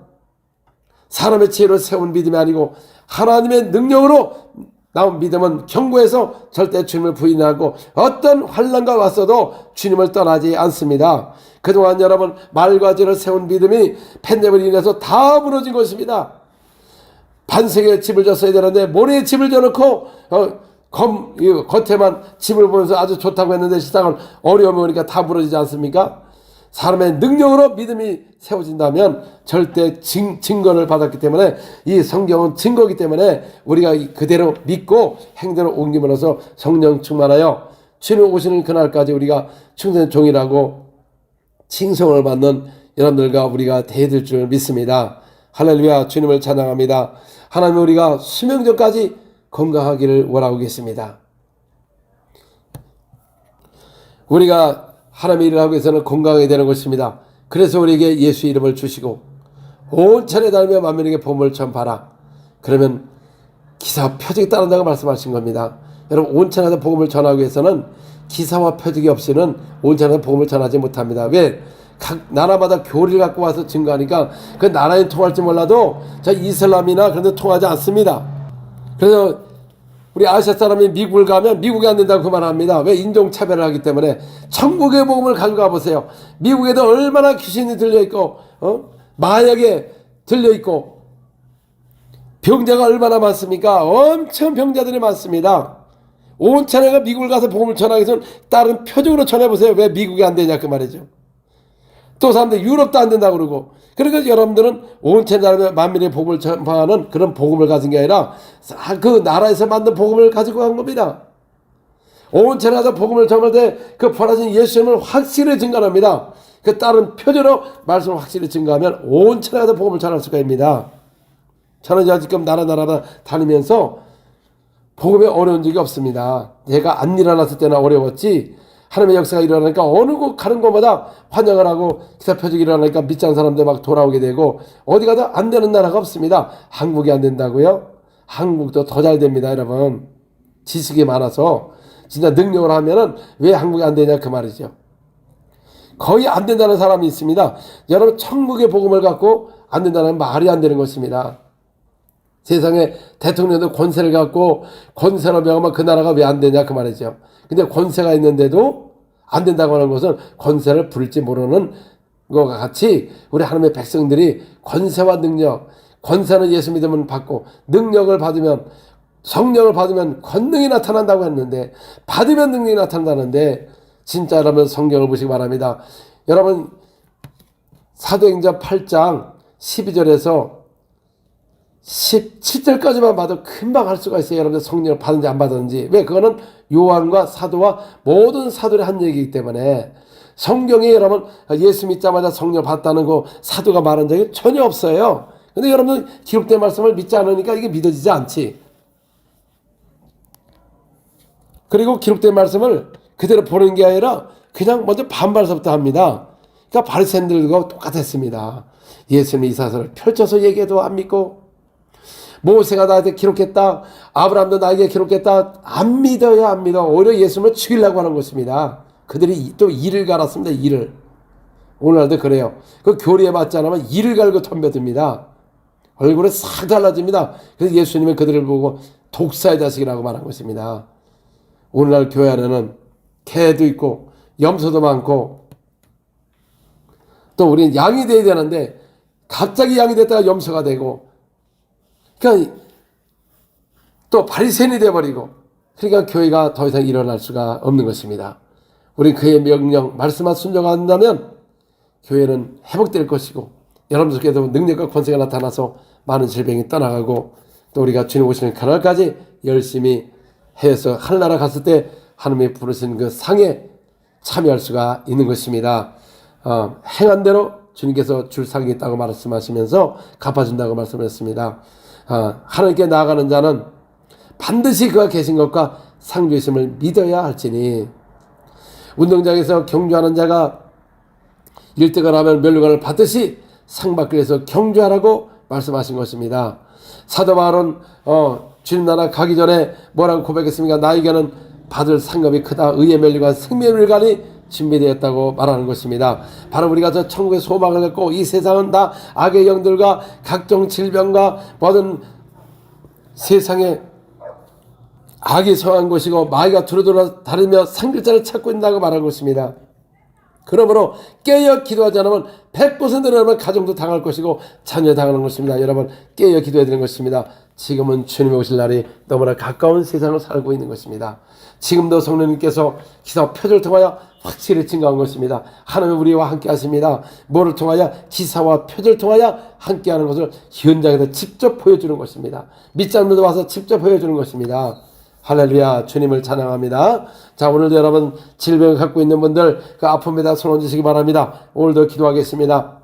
사람의 지혜로 세운 믿음이 아니고 하나님의 능력으로 나온 믿음은 견고해서 절대 주님을 부인하고 어떤 환난과 왔어도 주님을 떠나지 않습니다. 그동안 여러분 말과 지혜로 세운 믿음이 팬데믹으로 인해서 다 무너진 것입니다. 반석에 집을 졌어야 되는데 모래에 집을 져놓고 겉에만 집을 보면서 아주 좋다고 했는데 세상은 어려움이 오니까 다 무너지지 않습니까? 사람의 능력으로 믿음이 세워진다면 절대 증거를 받았기 때문에, 이 성경은 증거이기 때문에 우리가 그대로 믿고 행대로 옮김으로써 성령 충만하여 주님 오시는 그날까지 우리가 충성된 종이라고 칭송을 받는 여러분들과 우리가 되어질 줄 믿습니다. 할렐루야. 주님을 찬양합니다. 하나님, 우리가 수명전까지 건강하기를 원하고 계십니다. 우리가 하나님의 일을 하기 위해서는 건강해야 되는 것입니다. 그래서 우리에게 예수 이름을 주시고 온 천에 다니며 만민에게 복음을 전파하라. 그러면 기사와 표적이 따른다고 말씀하신 겁니다. 여러분 온천에서 복음을 전하기 위해서는 기사와 표적이 없이는 온천에서 복음을 전하지 못합니다. 왜? 각 나라마다 교리를 갖고 와서 증거하니까 그 나라에 통할지 몰라도 저 이슬람이나 그런 데 통하지 않습니다. 그래서 우리 아시아 사람이 미국을 가면 미국에 안 된다고 그 말합니다. 왜? 인종차별을 하기 때문에. 천국의 복음을 가져가 보세요. 미국에도 얼마나 귀신이 들려있고 마약에 들려있고 병자가 얼마나 많습니까? 엄청 병자들이 많습니다. 온천에가 미국을 가서 복음을 전하기 위해서는 다른 표적으로 전해보세요. 왜 미국이 안 되냐 그 말이죠. 또 사람들 유럽도 안 된다고 그러고. 그러니까 여러분들은 온천 나라의 만민의 복음을 전파하는 그런 복음을 가진 게 아니라 그 나라에서 만든 복음을 가지고 간 겁니다. 온천에 가서 복음을 전할 때 그 부활하신 예수님을 확실히 증거합니다. 그 다른 표적으로 말씀을 확실히 증거하면 온천에 가서 복음을 전할 수가 있습니다. 저는 지금 나라 다니면서 복음에 어려운 적이 없습니다. 제가 안 일어났을 때는 어려웠지 하나님의 역사가 일어나니까 어느 곳 가는 곳마다 환영을 하고 기사 표적이 일어나니까 믿지 않는 사람들 막 돌아오게 되고 어디 가도 안 되는 나라가 없습니다. 한국이 안 된다고요? 한국도 더 잘 됩니다. 여러분 지식이 많아서 진짜 능력을 하면은 왜 한국이 안 되냐 그 말이죠. 거의 안 된다는 사람이 있습니다. 여러분 천국의 복음을 갖고 안 된다는 말이 안 되는 것입니다. 세상에 대통령도 권세를 갖고 권세로 명하면 그 나라가 왜 안 되냐 그 말이죠. 근데 권세가 있는데도 안 된다고 하는 것은 권세를 부릴지 모르는 것과 같이 우리 하나님의 백성들이 권세와 능력, 권세는 예수 믿으면 받고 능력을 받으면 성령을 받으면 권능이 나타난다고 했는데 받으면 능력이 나타난다는데 진짜 여러분 성경을 보시기 바랍니다. 여러분 사도행전 8장 12절에서 17절까지만 봐도 금방 할 수가 있어요. 여러분들 성령을 받은지 안 받았는지. 왜? 그거는 요한과 사도와 모든 사도들이 한 얘기이기 때문에 성경에 여러분 예수 믿자마자 성령을 받았다는 거 사도가 말한 적이 전혀 없어요. 근데 여러분 기록된 말씀을 믿지 않으니까 이게 믿어지지 않지. 그리고 기록된 말씀을 그대로 보는 게 아니라 그냥 먼저 반발서부터 합니다. 그러니까 바리새인들과 똑같았습니다. 예수님이 이 사설을 펼쳐서 얘기해도 안 믿고 모세가 나한테 기록했다. 아브라함도 나에게 기록했다. 안 믿어요. 안 믿어. 오히려 예수님을 죽이려고 하는 것입니다. 그들이 또 이를 갈았습니다. 이를. 오늘날도 그래요. 그 교리에 맞지 않으면 이를 갈고 덤벼듭니다. 얼굴에 싹 달라집니다. 그래서 예수님은 그들을 보고 독사의 자식이라고 말한 것입니다. 오늘날 교회 안에는 개도 있고 염소도 많고 또 우리는 양이 돼야 되는데 갑자기 양이 됐다가 염소가 되고 그러니까 또 바리새인이 되어버리고 그러니까 교회가 더 이상 일어날 수가 없는 것입니다. 우리 그의 명령 말씀만 순종한다면 교회는 회복될 것이고 여러분들께도 능력과 권세가 나타나서 많은 질병이 떠나가고 또 우리가 주님 오시는 그날까지 열심히 해서 하늘나라 갔을 때 하나님이 부르신 그 상에 참여할 수가 있는 것입니다. 행한 대로 주님께서 줄 상이 있다고 말씀하시면서 갚아준다고 말씀했습니다. 하나님께 나아가는 자는 반드시 그가 계신 것과 상 주심을 믿어야 할지니 운동장에서 경주하는 자가 1등을 하면 면류관을 받듯이 상 받기 위해서 경주하라고 말씀하신 것입니다. 사도 바울은 주님 나라 가기 전에 뭐라고 고백했습니까? 나에게는 받을 상급이 크다. 의의 면류관 생명의 면류관이 준비되었다고 말하는 것입니다. 바로 우리가 저 천국의 소망을 갖고 이 세상은 다 악의 영들과 각종 질병과 모든 세상에 악이 성한 것이고 마귀가 두루두루 다니며 상길자를 찾고 있다고 말하는 것입니다. 그러므로 깨어 기도하지 않으면 100% 여러분 가정도 당할 것이고 자녀 당하는 것입니다. 여러분 깨어 기도해야 되는 것입니다. 지금은 주님이 오실 날이 너무나 가까운 세상을 살고 있는 것입니다. 지금도 성령님께서 기사와 표적을 통하여 확실히 증거한 것입니다. 하나님은 우리와 함께 하십니다. 뭐를 통하여? 기사와 표적을 통하여 함께하는 것을 현장에서 직접 보여주는 것입니다. 믿지 않는 분들 와서 직접 보여주는 것입니다. 할렐루야. 주님을 찬양합니다. 자, 오늘도 여러분 질병을 갖고 있는 분들 그 아픔에다 손 얹으시기 바랍니다. 오늘도 기도하겠습니다.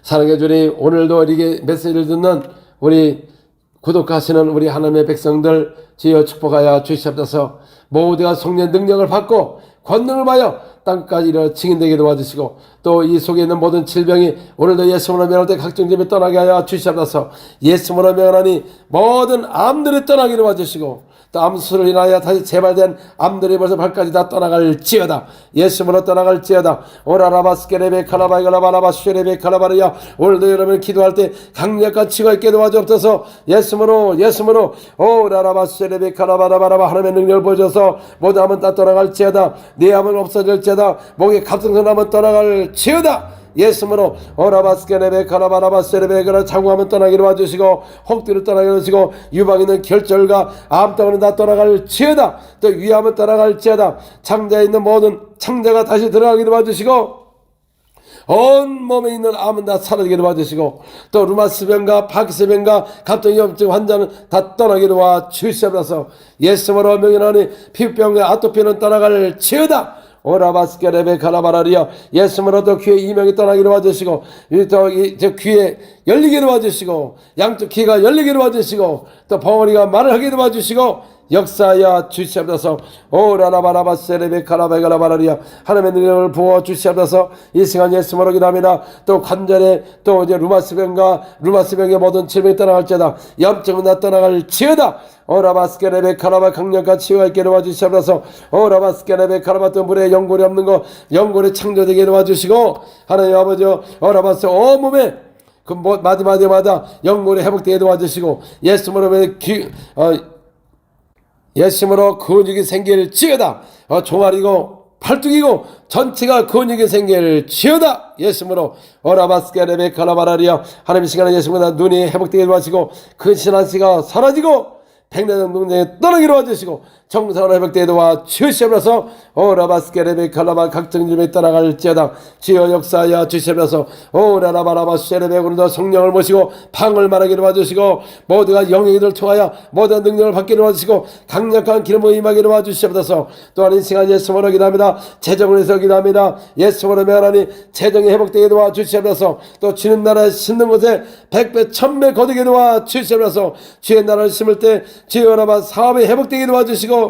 사랑해 주님, 오늘도 이렇게 메시지를 듣는 우리 구독하시는 우리 하나님의 백성들 주여 축복하여 주시옵소서. 모두가 성령의 능력을 받고 권능을 받아 땅까지 이르러 증인되게 도와주시고 또 이 속에 있는 모든 질병이 오늘도 예수님으로 명할 때 각종 질병이 떠나게 하여 주시옵소서. 예수님으로 명하니 모든 암들이 떠나게 도와주시고 또 암수를 인하여 다시 재발된 암들이 벌써 발까지 다 떠나갈지어다. 예수님으로 떠나갈지어다. 오라라바스케레베 칼라바이갈라바라바슈레베 칼라바르야. 오늘도 여러분 기도할 때 강력한 치가 있게 도와주옵소서. 예수님으로 오라라바슈레베 칼라바라바라바. 하나님의 능력을 보여줘서 모든 암은 다 떠나갈지어다. 네 암은 없어질지어다. 목에 갑상선 암은 떠나갈지어다. 예수님으로 오라바스케레베 카라바라바스레베 그라 장구하면 떠나기로 와주시고 혹들을 떠나기로 하시고 유방 있는 결절과 암덩어리는 다 떠나갈지어다. 또 위암은 떠나갈지어다. 창자에 있는 모든 창자가 다시 들어가기로 와주시고 온 몸에 있는 암은 다 사라지기로 와주시고 또 루마스병과 파키스병과 갑종염증 환자는 다 떠나기로 와주시옵소서. 예수님으로 명령하니 피부병과 아토피는 떠나갈지어다. 오라바스케레베 칼라바라리아. 예수님으로도 귀의 이명이 떠나기로 와주시고 또 귀에 열리기로 와주시고 양쪽 귀가 열리기로 와주시고 또 벙어리가 말을 하기로 와주시고 역사하여 주시옵소서. 오라라바라바세레베 칼라바이갈라바라리아. 하나님의 능력을 부어 주시옵소서. 이 시간 예수님으로 기도합니다. 또 관절에 또 이제 루마스병의 모든 질병이 떠나갈지어다. 염증은 다 떠나갈지어다. 오라바스케레베 칼라바 강력한 치유가 있게 도와주시옵소서. 오라바스케레베 칼라바 또 물에 연골이 없는 거 연골이 창조되게 도와주시고 하나님 아버지 오라바스 온몸에 그 마디마디마다 연골이 회복되게 도와주시고 예수님으로 근육이 생길지어다. 종아리고 팔뚝이고 전체가 근육이 생길지어다. 예수님으로 오라바스케레베 칼라바라리아. 하나님 이 시간에 예수님과 눈이 회복되게 도와주시고 근신한시가 사라지고 백내장 동정에 떠나기로 와주시고 정상으로 회복되게 도와주시옵소서. 오라바스케레베 칼라바 각종 질병이 떠나갈지어다. 주여 역사하여 주시옵소서. 오라라바라바 쉐레베. 오늘도 성령을 모시고 방을 말하게 도와주시고 모두가 영역을 통하여 모든 능력을 받게 도와주시고 강력한 기름을 임하게 도와주시옵소서. 또한 이 시간 예수님으로 기도합니다. 재정을 해서 기도합니다. 예수님으로 명하니 재정이 회복되게 도와주시옵소서. 또 주님 나라에 심는 곳에 100배 1000배 거두게 도와주시옵소서. 주의 나라를 심을 때 주여라바 사업이 회복되게 도와주시고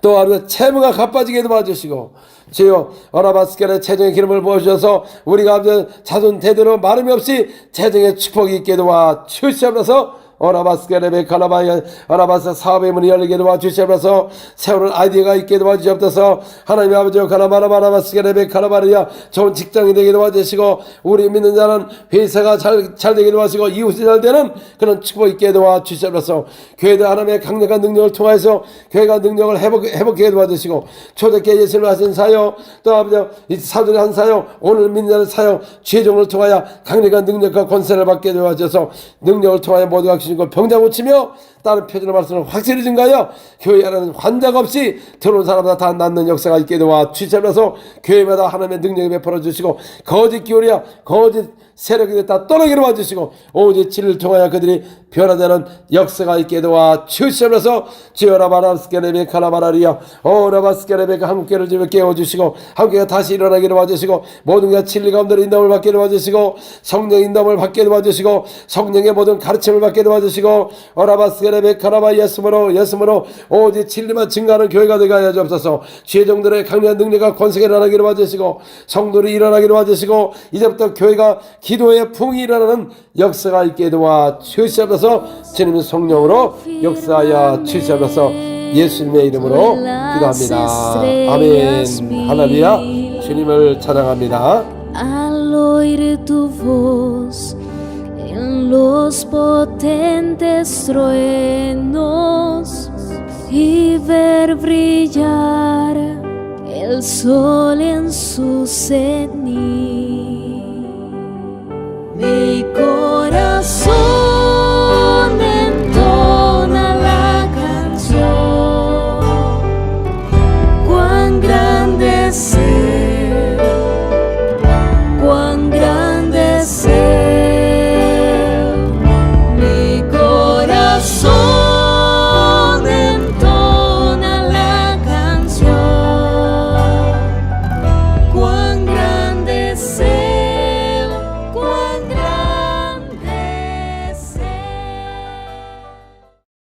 또 하루 채무가 갚아지게 도와주시고 주여 오라바스케레 재정의 기름을 부어주셔서 우리가 자손 대대로 마름이 없이 재정의 축복이 있게 도와주시옵소서. 오라바스케레베 칼라바야. 오라바스 사업의 문이 열리게 도와주시옵소서. 새로운 아이디어가 있게 도와주시옵소서. 하나님 아버지 칼라바라바라바스케레베 칼라바리야. 좋은 직장이 되게 도와주시고 우리 믿는 자는 회사가 잘 되게 도와주시고 이웃이 잘 되는 그런 축복 있게 도와주시옵소서. 교회도 하나님의 강력한 능력을 통해서 교회가 능력을 회복하게 도와주시고 초대교회 예수를 하신 사역 또 아버지 이 사도를 한 사역 오늘 믿는 자의 사역 최종을 통하여 강력한 능력과 권세를 받게 도와주셔서 능력을 통하여 모두가 주신 것 병자 고치며 다른 표준의 말씀을 확실히 증가하여 교회 안에는 환자가 없이 들어온 사람마다 다 낫는 역사가 있게 도와주시면서 교회마다 하나님의 능력을 베풀어 주시고 거짓 기울이야 거짓 세력이 다 떠나기로 와주시고 오직 진리를 통하여 그들이 변화되는 역사가 있게 도와주시면서 지어라바라스케레베 칼라바라리아. 오라바스케레베가 한국교회를 집에 깨워주시고 한국교회가 다시 일어나게 도와주시고 모든 게 진리 가운데 인도를 받게 도와주시고 성령의 인도를 받게 도와주시고 성령의 모든 가르침을 받게 도와주시고 오라바스케레베 칼라바. 예수님으로 오직 진리만 증가하는 교회가 되게 하여 주옵소서. 죄종들의 강력한 능력과 권세가 일어나게 도와주시고 성도들이 일어나게 도와주시고 이제부터 교회가 기도의 풍이 일어나는 역사가 있게 도와주시옵소서. 주님의 성령으로 역사하여 주시옵소서. 예수님의 이름으로 기도합니다. 아멘. 할렐루야. 주님을 찬양합니다. Al oír tu voz en los potentes truenos y ver brillar el sol en su cenit.